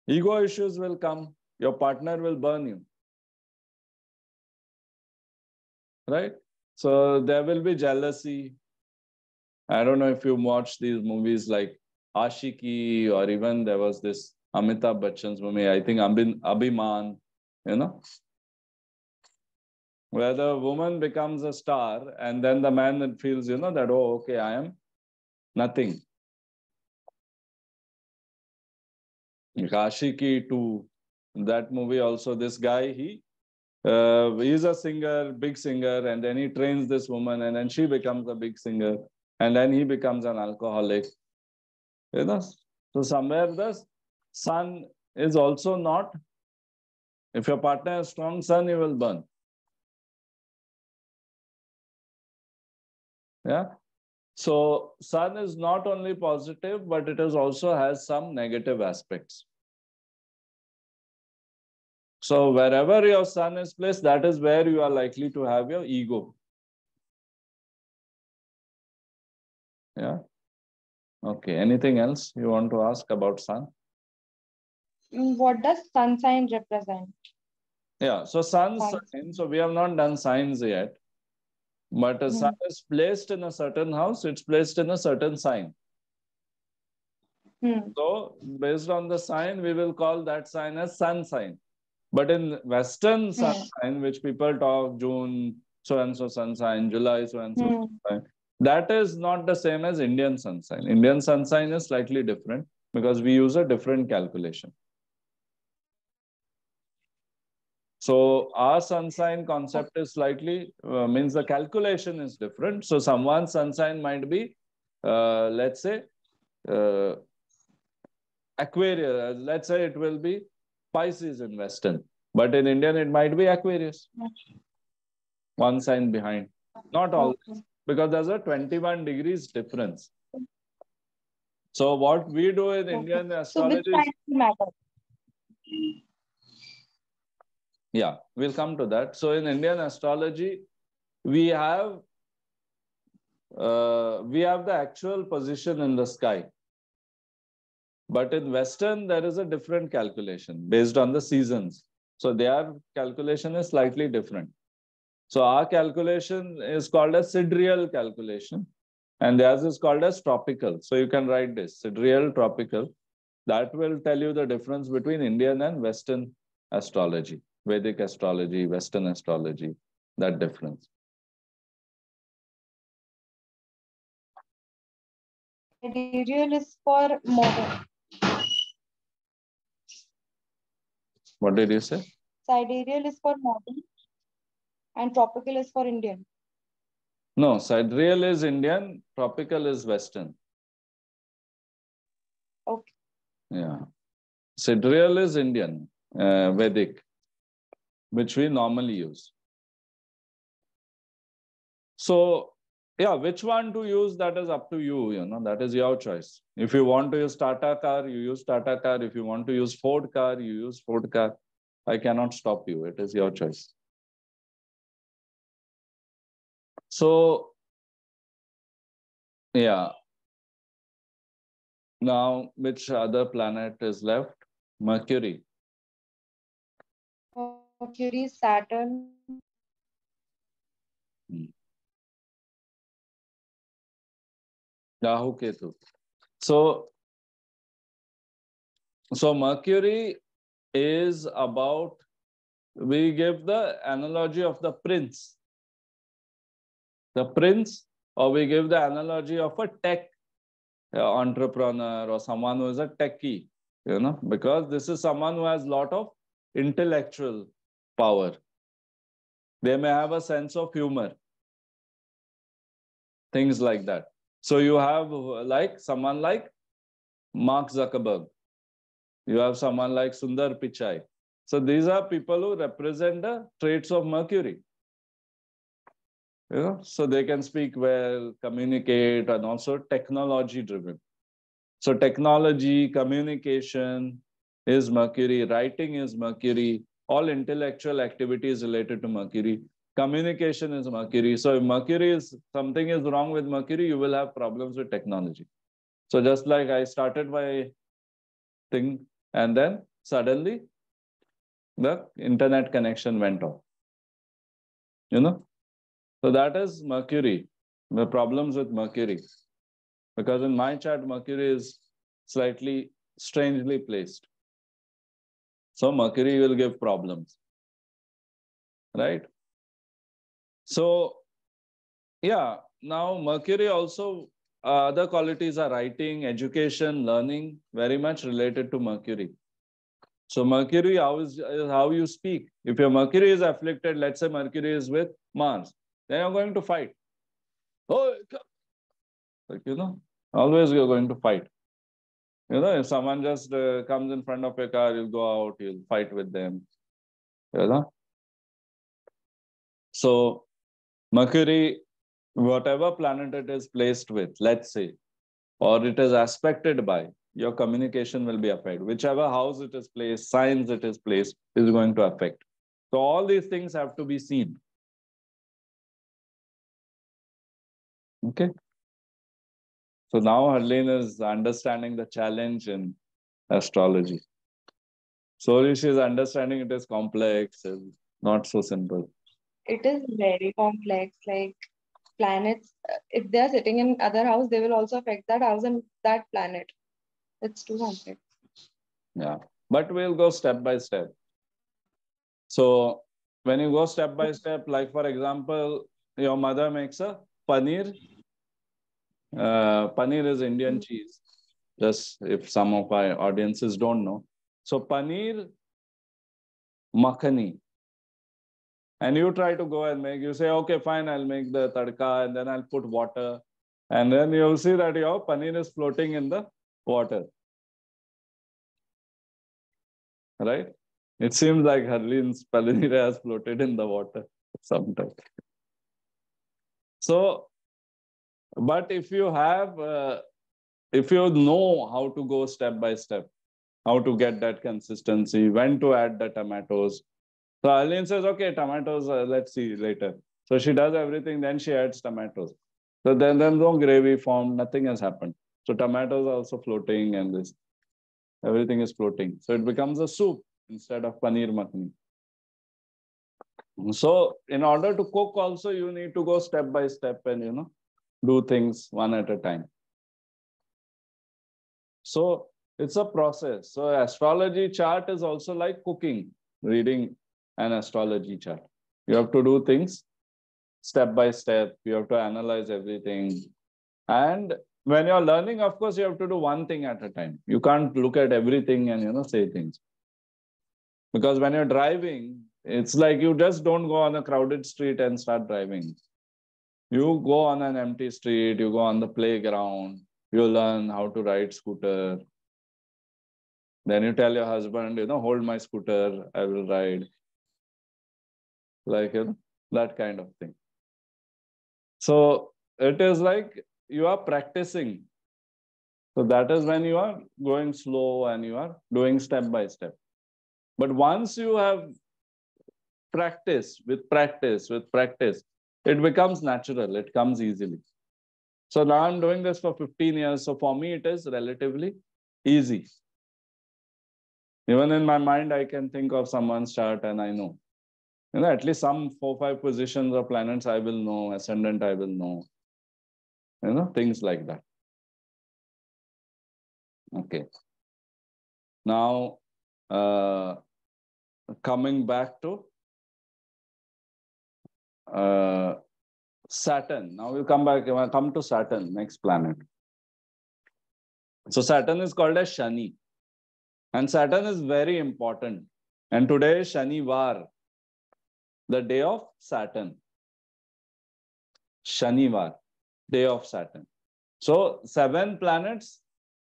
ego issues will come. Your partner will burn you. Right? So there will be jealousy. I don't know if you watch these movies like Ashiki, or even there was this Amitabh Bachchan's movie, I think Abhiman, where the woman becomes a star and then the man feels, that, oh, okay, I am nothing. Ashiki 2, that movie also, this guy, he's a singer, big singer, and then he trains this woman and then she becomes a big singer and then he becomes an alcoholic. So somewhere the sun is also not, if your partner has strong sun, he will burn. Yeah. So sun is not only positive, but it is also has some negative aspects. So wherever your sun is placed, that is where you are likely to have your ego. Yeah. Okay. Anything else you want to ask about sun? What does sun sign represent? Yeah. So sun sign. So we have not done signs yet. But a sun is placed in a certain house, it's placed in a certain sign. So based on the sign, we will call that sign as sun sign. But in Western sun sign, which people talk, June, so-and-so sun sign, July, so-and-so sun sign, that is not the same as Indian sun sign. Indian sun sign is slightly different because we use a different calculation. So our sun sign concept is slightly, means the calculation is different. So someone's sun sign might be, let's say, Aquarius. Let's say it will be Pisces in Western. But in Indian, it might be Aquarius. One sign behind. Not always. Because there's a 21 degrees difference. So what we do in Indian astrology... So which sign matter? Yeah, we'll come to that. So in Indian astrology, we have the actual position in the sky. But in Western, there is a different calculation based on the seasons. So their calculation is slightly different. So our calculation is called a sidereal calculation, and theirs is called as tropical. So you can write this, sidereal, tropical. That will tell you the difference between Indian and Western astrology, Vedic astrology, Western astrology, that difference. Sidereal is for modern. What did you say? Sidereal is for modern and tropical is for Indian. No, sidereal is Indian, tropical is Western. Okay. Yeah. Sidereal is Indian, Vedic, which we normally use. So, yeah, which one to use, that is up to you, that is your choice. If you want to use Tata car, you use Tata car. If you want to use Ford car, you use Ford car. I cannot stop you. It is your choice. So, yeah. Now, which other planet is left? Mercury. Mercury, Saturn. Rahu, Ketu. So Mercury is about, we give the analogy of the prince. The prince, or we give the analogy of a tech entrepreneur or someone who is a techie, because this is someone who has a lot of intellectual power. They may have a sense of humor, things like that. So you have like someone like Mark Zuckerberg. You have someone like Sundar Pichai. So these are people who represent the traits of Mercury. So they can speak well, communicate, and also technology driven. So technology, communication is Mercury, writing is Mercury, all intellectual activities related to Mercury. Communication is Mercury. So if Mercury is, something is wrong with Mercury, you will have problems with technology. So just like I started my thing, and then suddenly the internet connection went off. So that is Mercury, the problems with Mercury. Because in my chart, Mercury is slightly strangely placed. So Mercury will give problems, right? So, yeah, now Mercury also, other qualities are writing, education, learning, very much related to Mercury. So Mercury, how you speak. If your Mercury is afflicted, let's say Mercury is with Mars, then you're going to fight. Oh, like, always you're going to fight. If someone just comes in front of a car, you'll go out, you'll fight with them. So Mercury, whatever planet it is placed with, let's say, or it is aspected by, your communication will be affected. Whichever house it is placed, signs it is placed, is going to affect. So all these things have to be seen. Okay. So now Harleen is understanding the challenge in astrology. So she is understanding it is complex, and not so simple. It is very complex. Like planets, if they are sitting in other house, they will also affect that house and that planet. It's too complex. Yeah, but we'll go step by step. So when you go step by step, like for example, your mother makes a paneer. Paneer is Indian cheese, just if some of our audiences don't know. So paneer makhani. And you try to go and make, you say, okay, fine, I'll make the tadka and then I'll put water. And then you'll see that your paneer is floating in the water. Right? It seems like Harleen's paneer has floated in the water sometimes. So, but if you have, if you know how to go step by step, how to get that consistency, when to add the tomatoes. So Harleen says, okay, tomatoes, let's see later. So she does everything, then she adds tomatoes. So then there's no gravy formed, nothing has happened. So tomatoes are also floating and this, everything is floating. So it becomes a soup instead of paneer makhani. So in order to cook also, you need to go step by step and, do things one at a time. So it's a process. So astrology chart is also like cooking, reading an astrology chart. You have to do things step by step. You have to analyze everything. And when you're learning, of course, you have to do one thing at a time. You can't look at everything and, say things. Because when you're driving, it's like you just don't go on a crowded street and start driving. You go on an empty street, you go on the playground, you learn how to ride scooter. Then you tell your husband, hold my scooter, I will ride. Like, that kind of thing. So it is like you are practicing. So that is when you are going slow and you are doing step by step. But once you have practice, it becomes natural. It comes easily. So now I'm doing this for 15 years. So for me, it is relatively easy. Even in my mind, I can think of someone's chart and I know. At least some 4-5 positions of planets I will know, ascendant I will know. Things like that. Okay. Now, coming back to Saturn. Now we'll come to Saturn, next planet. So Saturn is called as Shani. And Saturn is very important. And today is Shanivar, the day of Saturn. Shanivar, day of Saturn. So 7 planets,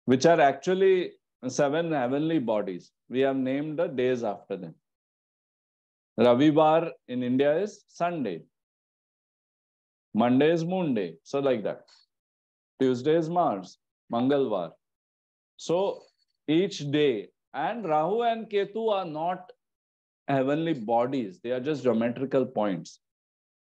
which are actually 7 heavenly bodies. We have named the days after them. Ravivar in India is Sunday. Monday is Moon Day. So like that. Tuesday is Mars, Mangalvar. So each day, and Rahu and Ketu are not heavenly bodies. They are just geometrical points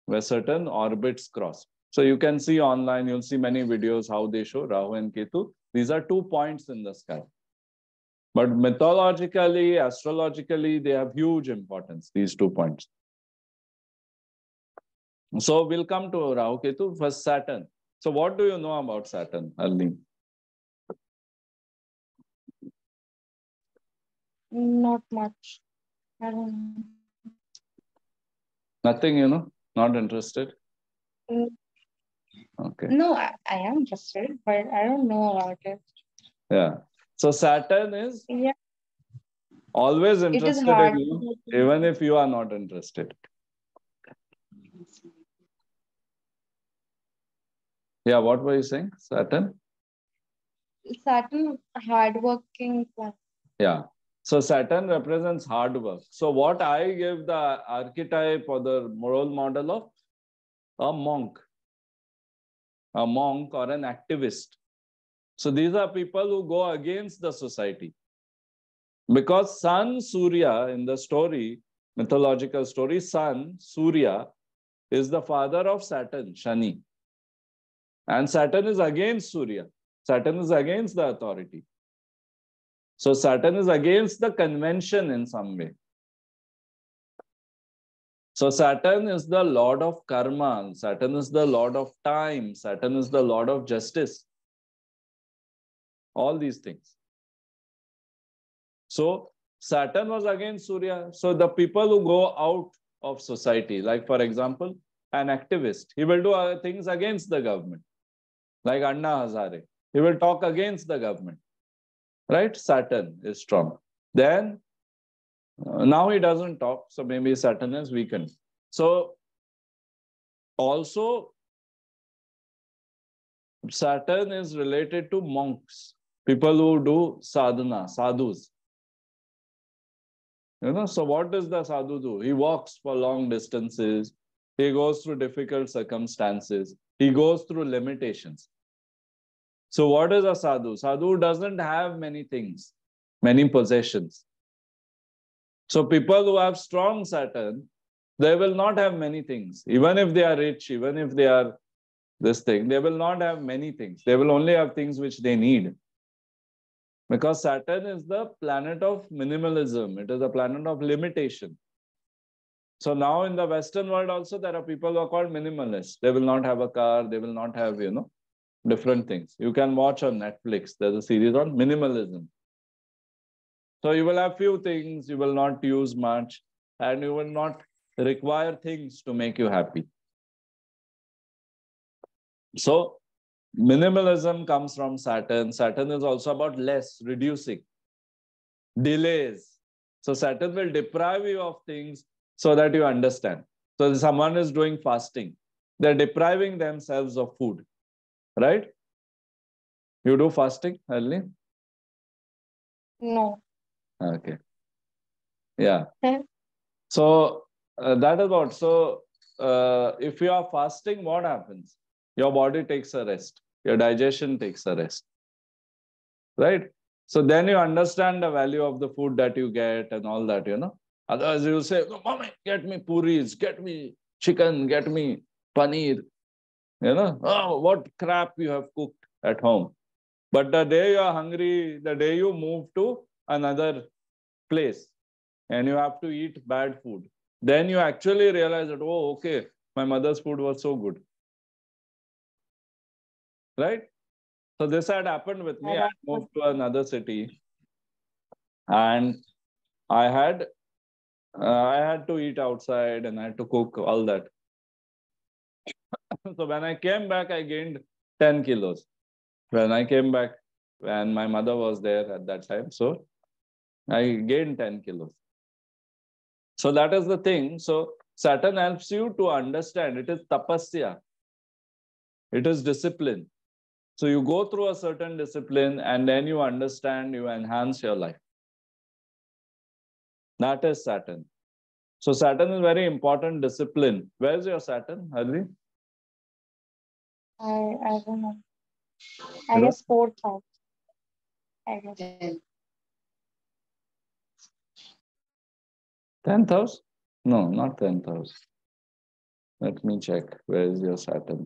where certain orbits cross. So you can see online, you'll see many videos how they show Rahu and Ketu. These are 2 points in the sky. But mythologically, astrologically, they have huge importance, these 2 points. So we'll come to Rahu Ketu. First, Saturn. So what do you know about Saturn, Harleen? Not much. I don't know. Nothing, not interested? Okay. No, I am interested, but I don't know about it. Yeah. So Saturn is always interested in you, even if you are not interested. Yeah, what were you saying? Saturn? Saturn, hardworking planet. Yeah. So Saturn represents hard work. So what I give the archetype or the role model of a monk or an activist. So these are people who go against the society. Because Sun Surya in the story, mythological story, Sun Surya is the father of Saturn, Shani. And Saturn is against Surya. Saturn is against the authority. So Saturn is against the convention in some way. So Saturn is the lord of karma. Saturn is the lord of time. Saturn is the lord of justice. All these things. So Saturn was against Surya. So the people who go out of society, like for example, an activist, he will do things against the government. Like Anna Hazare, he will talk against the government. Right? Saturn is strong. Then now he doesn't talk, so maybe Saturn is weakened. So also Saturn is related to monks, people who do sadhana, sadhus. So what does the sadhu do? He walks for long distances. He goes through difficult circumstances. He goes through limitations. So what is a sadhu? Sadhu doesn't have many things, many possessions. So people who have strong Saturn, they will not have many things. Even if they are rich, even if they are this thing, they will not have many things. They will only have things which they need. Because Saturn is the planet of minimalism. It is a planet of limitation. So now in the Western world also, there are people who are called minimalists. They will not have a car. They will not have, different things. You can watch on Netflix. There's a series on minimalism. So you will have few things. You will not use much. And you will not require things to make you happy. So minimalism comes from Saturn. Saturn is also about less, reducing, delays. So Saturn will deprive you of things so that you understand. So if someone is doing fasting, they're depriving themselves of food, right? You do fasting, Harleen? No. Okay. Yeah. So that is what. So if you are fasting, what happens? Your body takes a rest. Your digestion takes a rest. Right? So then you understand the value of the food that you get and all that, you know. Otherwise, you say, "Oh, mommy, get me puris, get me chicken, get me paneer." You know, oh, what crap you have cooked at home. But the day you are hungry, the day you move to another place and you have to eat bad food, then you actually realize that, oh, okay, my mother's food was so good. Right? So this had happened with me. I moved to another city and I had to eat outside and I had to cook all that. So when I came back, I gained 10 kilos. When I came back, when my mother was there at that time, so I gained 10 kilos. So that is the thing. So Saturn helps you to understand. It is tapasya. It is discipline. So you go through a certain discipline and then you understand, you enhance your life. That is Saturn. So Saturn is very important discipline. Where's your Saturn, Harleen? I don't know. I guess fourth house. I guess. 10th house? No, not 10th house. Let me check. Where is your Saturn?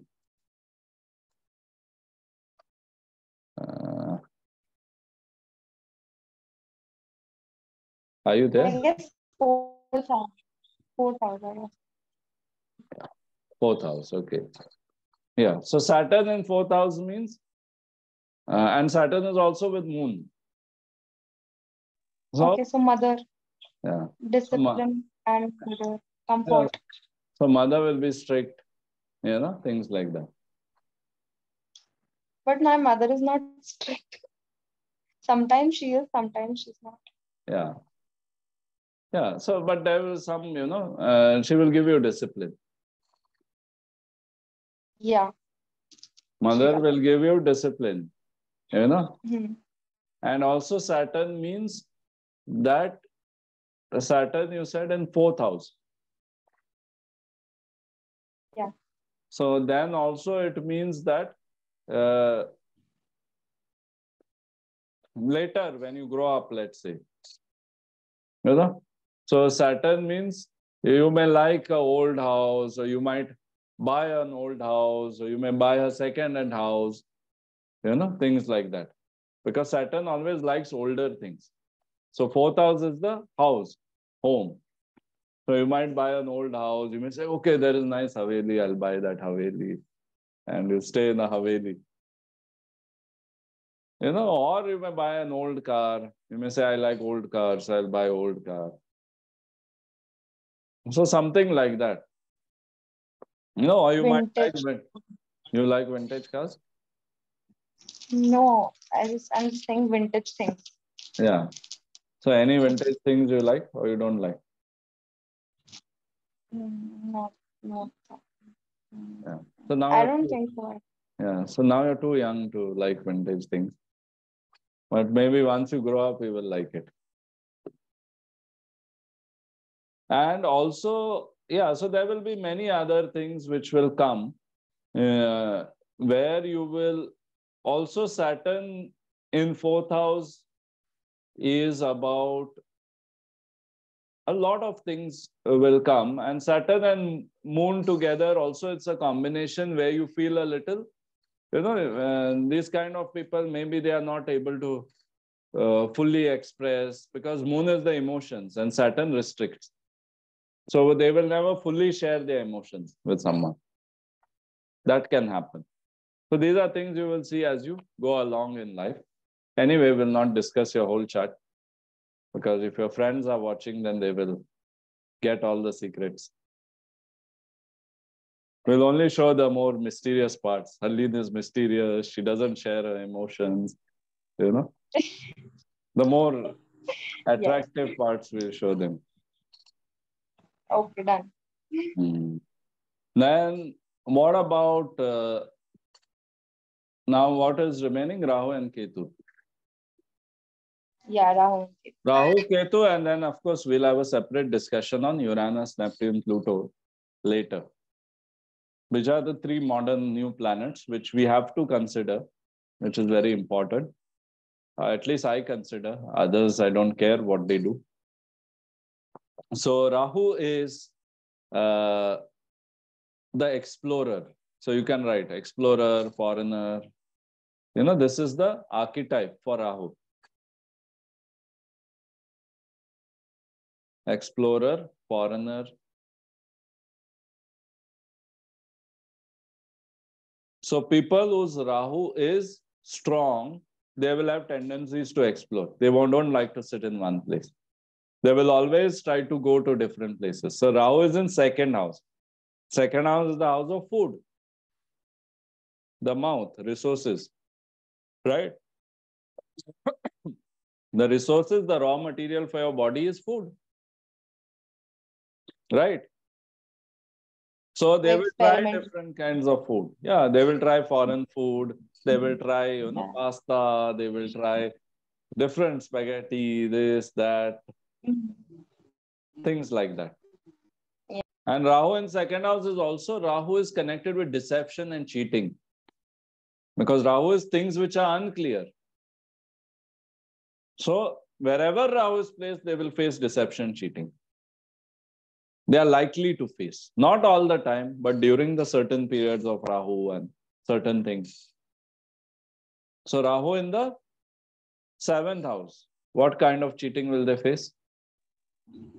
Are you there? I guess fourth house. Fourth house, I guess. Fourth house, okay. Yeah, so Saturn in fourth house means, and Saturn is also with moon. So, okay, so mother, yeah. discipline and mother, Yeah. comfort. So mother will be strict, you know, things like that. But my mother is not strict. Sometimes she is, sometimes she's not. Yeah. Yeah. So, but there is some, you know, she will give you discipline. Yeah. Mother will give you discipline, you know. Mm-hmm. And also Saturn means that Saturn, you said, in fourth house. Yeah. So then also it means that later when you grow up, let's say, you know, so Saturn means you may like an old house, or you might buy an old house, or you may buy a second-hand house, you know, things like that. Because Saturn always likes older things. So fourth house is the house, home. So you might buy an old house. You may say, okay, there is nice Haveli. I'll buy that Haveli. And you stay in the Haveli. You know, or you may buy an old car. You may say, I like old cars. I'll buy old car. So something like that. You know, or you Vintage. might like vintage cars? No, I'm just saying vintage things. Yeah. So any vintage things you like or you don't like? No, no. Yeah. So now I don't think so. Yeah. So now you're too young to like vintage things. But maybe once you grow up, you will like it. And also, yeah, so there will be many other things which will come where you will also Saturn in fourth house is about a lot of things will come, and Saturn and moon together also it's a combination where you feel a little, you know, these kind of people maybe they are not able to fully express because moon is the emotions and Saturn restricts. So they will never fully share their emotions with someone. That can happen. So these are things you will see as you go along in life. Anyway, we'll not discuss your whole chart because if your friends are watching, then they will get all the secrets. We'll only show the more mysterious parts. Harleen is mysterious. She doesn't share her emotions. You know, the more attractive parts we'll show them. Okay, done. Then what about now? What is remaining? Rahu and Ketu. Yeah, Rahu. Rahu, Ketu, and then of course we'll have a separate discussion on Uranus, Neptune, Pluto later. Which are the three modern new planets which we have to consider, which is very important. At least I consider. Others, I don't care what they do. So Rahu is the explorer. So you can write explorer, foreigner. You know, this is the archetype for Rahu. Explorer, foreigner. So people whose Rahu is strong, they will have tendencies to explore. They don't like to sit in one place. They will always try to go to different places. So Rahu is in second house. Second house is the house of food, the mouth, resources, right? The resources, the raw material for your body is food, right? So they will try different kinds of food. Yeah, they will try foreign food. They will try, pasta. They will try different spaghetti, this, that, things like that. Yeah. And Rahu in second house is also, Rahu is connected with deception and cheating. Because Rahu is things which are unclear. So wherever Rahu is placed, they will face deception, cheating. They are likely to face. Not all the time, but during the certain periods of Rahu and certain things. So Rahu in the seventh house, what kind of cheating will they face?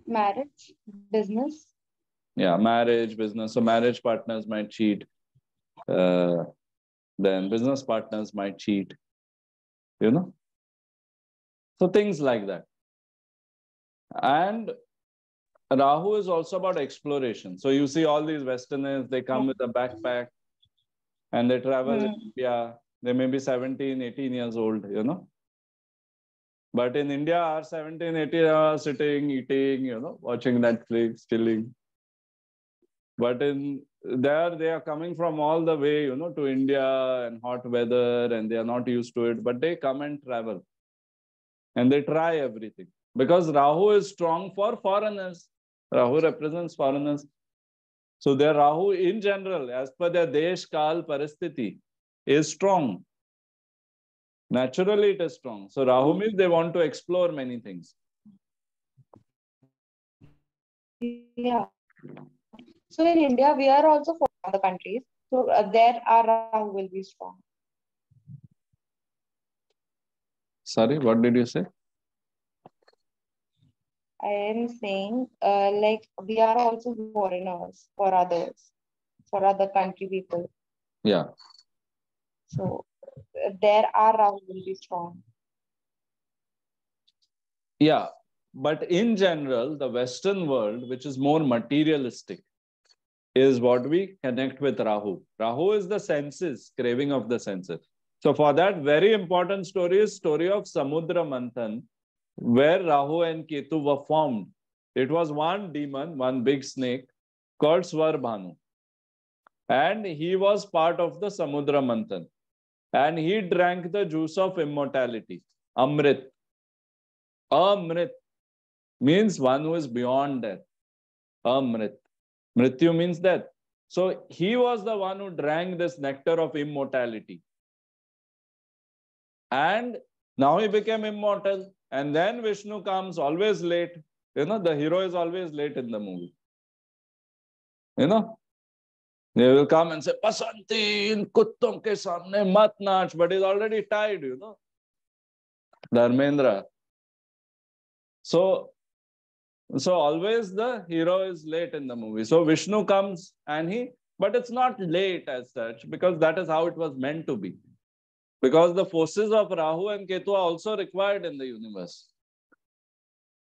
Marriage, business. Yeah, marriage, business. So marriage partners might cheat. Then business partners might cheat. So things like that. And Rahu is also about exploration. So you see all these Westerners, they come with a backpack and they travel in India. They may be 17, 18 years old, But in India, our 17, 18 are sitting, eating, watching Netflix, chilling. But in there, they are coming from all the way, to India and hot weather, and they are not used to it. But they come and travel. And they try everything. Because Rahu is strong for foreigners. Rahu represents foreigners. So their Rahu in general, as per their Desh-Kaal-Patra, is strong. Naturally, it is strong. So Rahu means they want to explore many things. Yeah. So in India, we are also for other countries. So there our Rahu will be strong. Sorry, what did you say? I am saying, like we are also foreigners for others, for other country people. Yeah. So there our Rahu will be strong. Yeah, but in general, the Western world, which is more materialistic, is what we connect with Rahu. Rahu is the senses, craving of the senses. So for that, very important story is story of Samudra Manthan, where Rahu and Ketu were formed. It was one demon, one big snake called Svarbhanu. And he was part of the Samudra Manthan. And he drank the juice of immortality, Amrit. Amrit means one who is beyond death. Amrit. Mrityu means death. So he was the one who drank this nectar of immortality. And now he became immortal. And then Vishnu comes always late. The hero is always late in the movie. They will come and say, Basanti, in kutton ke samne mat naach, but he's already tied, Dharmendra. So always the hero is late in the movie. So Vishnu comes and but it's not late as such, because that is how it was meant to be. Because the forces of Rahu and Ketu are also required in the universe.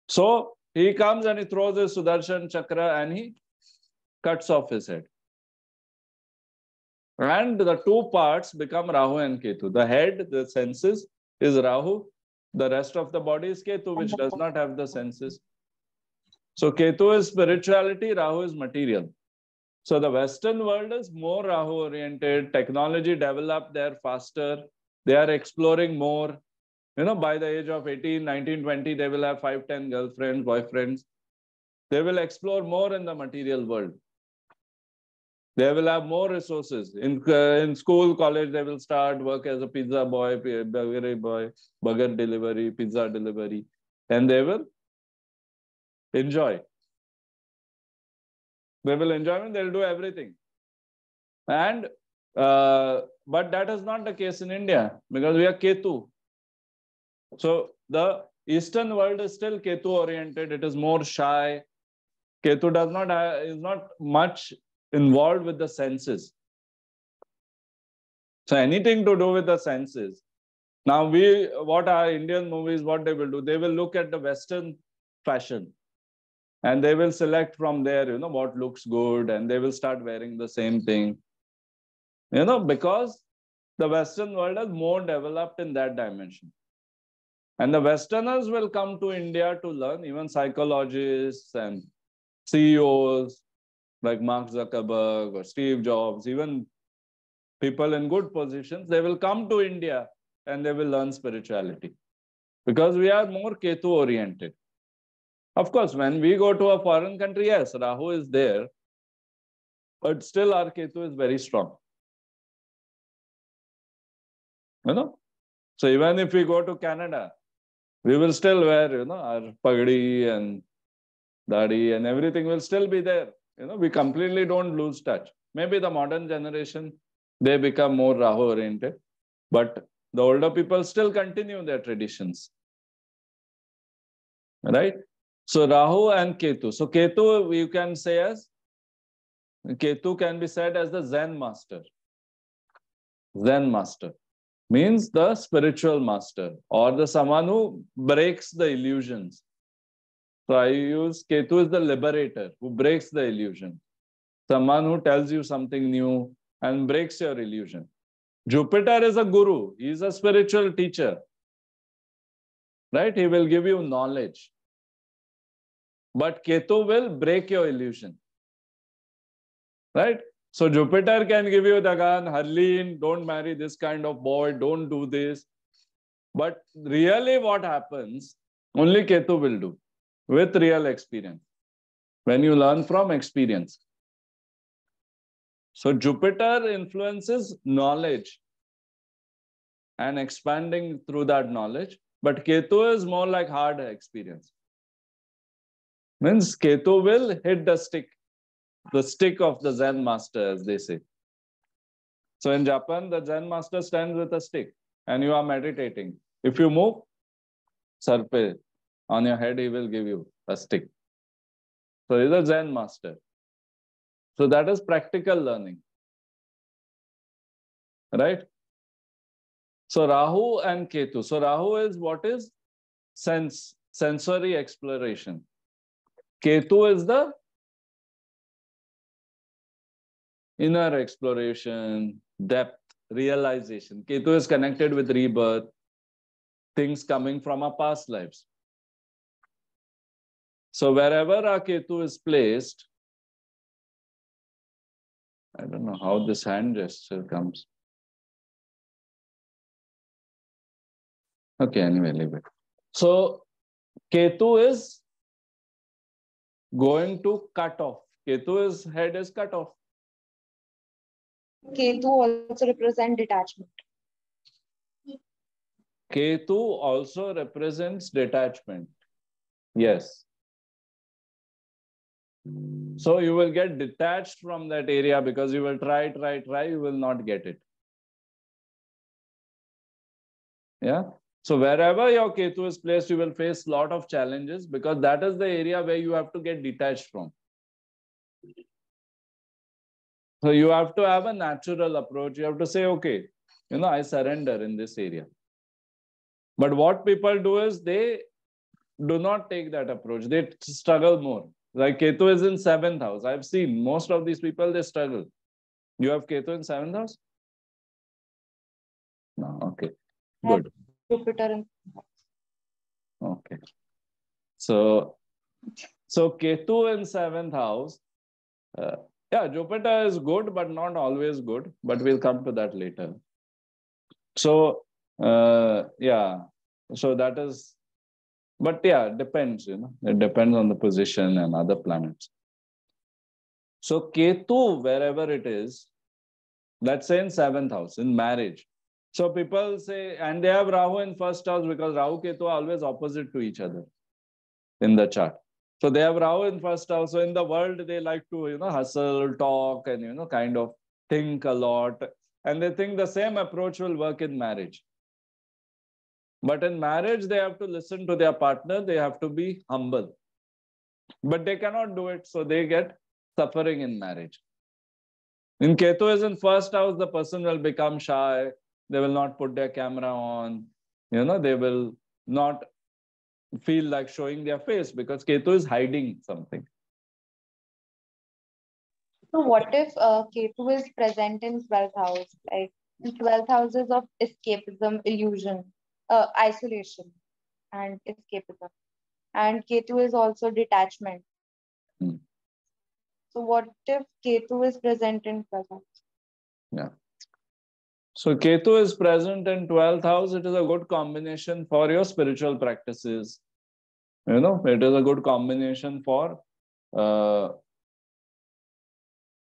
So he comes and he throws his Sudarshan Chakra and he cuts off his head. And the two parts become Rahu and Ketu. The head, the senses, is Rahu. The rest of the body is Ketu, which does not have the senses. So Ketu is spirituality, Rahu is material. So the Western world is more Rahu-oriented. Technology developed there faster. They are exploring more. By the age of 18, 19, 20, they will have 5, 10 girlfriends, boyfriends. They will explore more in the material world. They will have more resources. In school, college, they will start work as a pizza boy, burger delivery, pizza delivery. And they will enjoy. They will enjoy and they'll do everything. And but that is not the case in India because we are Ketu. So the Eastern world is still Ketu oriented. It is more shy. Ketu is not much involved with the senses. So anything to do with the senses. Now what are Indian movies, what they will do? They will look at the Western fashion and they will select from there, what looks good, and they will start wearing the same thing. Because the Western world is more developed in that dimension. And the Westerners will come to India to learn, even psychologists and CEOs like Mark Zuckerberg or Steve Jobs, even people in good positions, they will come to India and they will learn spirituality because we are more Ketu oriented. Of course, when we go to a foreign country, yes, Rahu is there, but still our Ketu is very strong. So even if we go to Canada, we will still wear, our pagdi and dadi and everything will still be there. We completely don't lose touch. Maybe the modern generation, they become more Rahu oriented, but the older people still continue their traditions. Right? So Rahu and Ketu. So Ketu, you can say Ketu can be said as the Zen master. Zen master means the spiritual master or the someone who breaks the illusions. So I use Ketu is the liberator who breaks the illusion. Someone who tells you something new and breaks your illusion. Jupiter is a guru. He is a spiritual teacher. Right? He will give you knowledge. But Ketu will break your illusion. Right? So Jupiter can give you the gun, Harleen, don't marry this kind of boy, don't do this. But really what happens, only Ketu will do with real experience. When you learn from experience. So Jupiter influences knowledge and expanding through that knowledge. But Ketu is more like hard experience. Means Ketu will hit the stick of the Zen master, as they say. So in Japan, the Zen master stands with a stick and you are meditating. If you move, sarpe, on your head, he will give you a stick. So he's a Zen master. So that is practical learning. Right? So Rahu and Ketu. So Rahu is what is? Sensory exploration. Ketu is the inner exploration, depth, realization. Ketu is connected with rebirth, things coming from our past lives. So wherever our Ketu is placed, I don't know how this hand gesture comes. Okay, anyway, leave it. So Ketu is going to cut off. Ketu's head is cut off. Ketu also represents detachment. Ketu also represents detachment. Yes. So you will get detached from that area because you will try, you will not get it. Yeah. So wherever your Ketu is placed, you will face a lot of challenges because that is the area where you have to get detached from. So you have to have a natural approach. You have to say, okay, I surrender in this area. But what people do is they do not take that approach. They struggle more. Like Ketu is in 7th house. I've seen most of these people, they struggle. You have Ketu in 7th house? No, okay. Good. Jupiter in okay. So Ketu in 7th house. Yeah, Jupiter is good, but not always good. But we'll come to that later. So, yeah. So that is, but yeah, it depends, you know, it depends on the position and other planets. So Ketu, wherever it is, let's say in 7th house, in marriage. So people say, and they have Rahu in first house because Rahu Ketu are always opposite to each other in the chart. So they have Rahu in first house. So in the world, they like to, you know, hustle, talk, and, you know, kind of think a lot. And they think the same approach will work in marriage. But in marriage, they have to listen to their partner. They have to be humble. But they cannot do it. So they get suffering in marriage. In Ketu is in first house, the person will become shy. They will not put their camera on. You know, they will not feel like showing their face because Ketu is hiding something. So what if Ketu is present in 12th house? Like in 12th houses of escapism, illusion, isolation and escapism. And Ketu is also detachment. Hmm. So what if Ketu is present in 12th house? Yeah. So Ketu is present in 12th house. It is a good combination for your spiritual practices. You know, it is a good combination for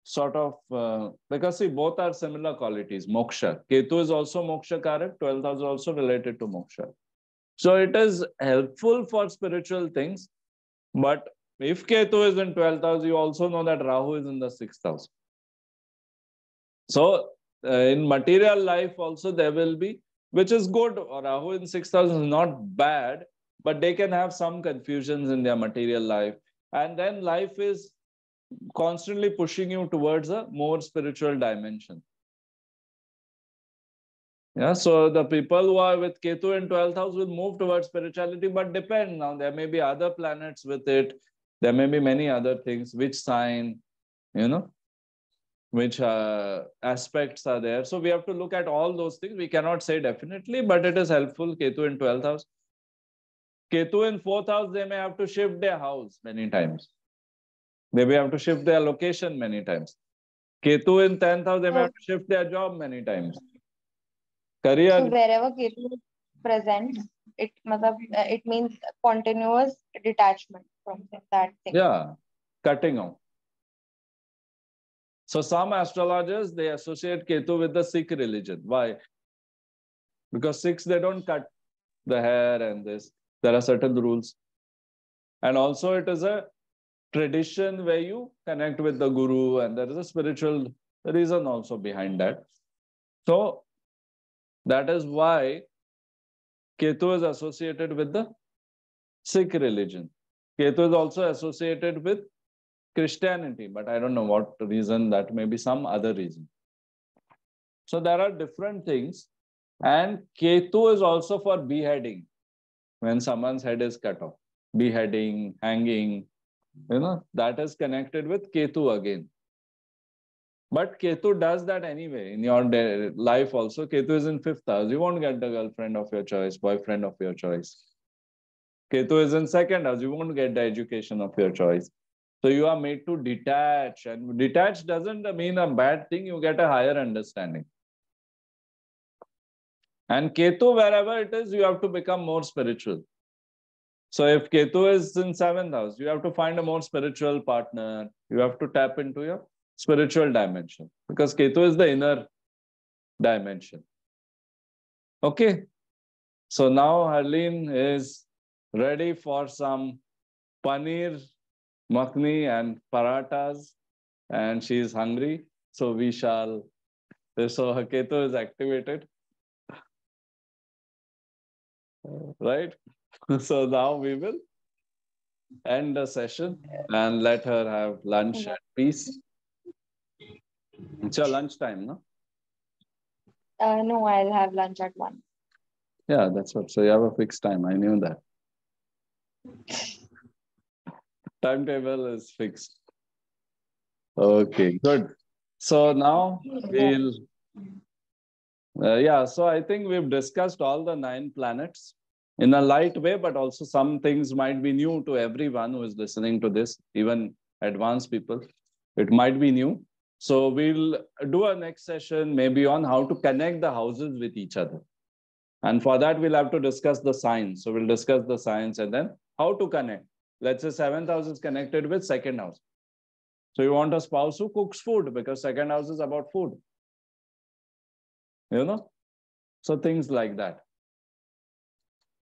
sort of, because see, both are similar qualities. Moksha. Ketu is also moksha karak. 12th house is also related to moksha. So it is helpful for spiritual things. But if Ketu is in 12th house, you also know that Rahu is in the 6th house. So in material life also there will be, which is good. Rahu in 6th house is not bad, but they can have some confusions in their material life. And then life is constantly pushing you towards a more spiritual dimension. Yeah, so the people who are with Ketu in 12th house will move towards spirituality, but depend now. There may be other planets with it. There may be many other things. Which sign, you know, which aspects are there. So we have to look at all those things. We cannot say definitely, but it is helpful. Ketu in 12th house. Ketu in 4th house, they may have to shift their house many times. They may have to shift their location many times. Ketu in 10th house, they may have to shift their job many times. Career. So wherever Ketu is present, it means continuous detachment from that thing. Yeah, cutting out. So some astrologers, they associate Ketu with the Sikh religion. Why? Because Sikhs, they don't cut the hair and this. There are certain rules. And also it is a tradition where you connect with the guru and there is a spiritual reason also behind that. So that is why Ketu is associated with the Sikh religion. Ketu is also associated with Christianity, but I don't know what reason. That may be some other reason. So there are different things. And Ketu is also for beheading, when someone's head is cut off. Beheading, hanging, you know, that is connected with Ketu again. But Ketu does that anyway in your life also. Ketu is in 5th house. You won't get the girlfriend of your choice, boyfriend of your choice. Ketu is in 2nd house. You won't get the education of your choice. So you are made to detach. And detach doesn't mean a bad thing. You get a higher understanding. And Ketu, wherever it is, you have to become more spiritual. So if Ketu is in 7th house, you have to find a more spiritual partner. You have to tap into your spiritual dimension because Ketu is the inner dimension. Okay. So now Harleen is ready for some paneer, makhni and parathas and she is hungry. So we shall, so her Ketu is activated. Right? So now we will end the session and let her have lunch at peace. It's your lunch time, no? No, I'll have lunch at 1. Yeah, that's what. So you have a fixed time. I knew that. Timetable is fixed. Okay, good. So now we'll, yeah, so I think we've discussed all the 9 planets in a light way, but also some things might be new to everyone who is listening to this, even advanced people. It might be new. So we'll do a next session maybe on how to connect the houses with each other. And for that, we'll have to discuss the science. So we'll discuss the science and then how to connect. Let's say 7th house is connected with 2nd house. So you want a spouse who cooks food because 2nd house is about food. You know? So things like that.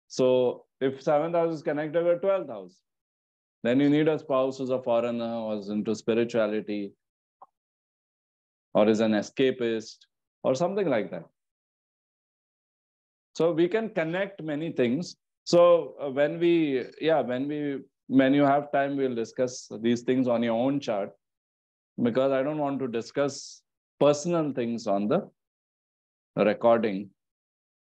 So if 7th house is connected with 12th house, then you need a spouse who's a foreigner or is into spirituality or is an escapist or something like that. So we can connect many things. So when you have time, we'll discuss these things on your own chart, because I don't want to discuss personal things on the recording.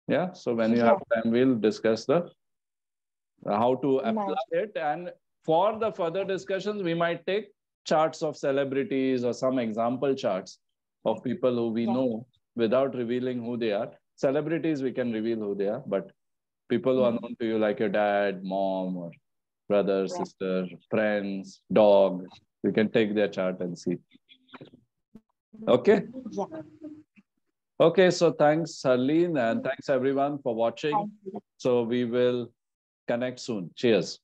Yeah. So when you have time, we'll discuss the how to apply it. And for the further discussions, we might take charts of celebrities or some example charts of people who we know without revealing who they are. Celebrities, we can reveal who they are, but people who are known to you, like your dad, mom, or brother, sister, friends, dog, we can take their chart and see. Okay? Okay, so thanks, Harleen, and thanks everyone for watching. So we will connect soon. Cheers.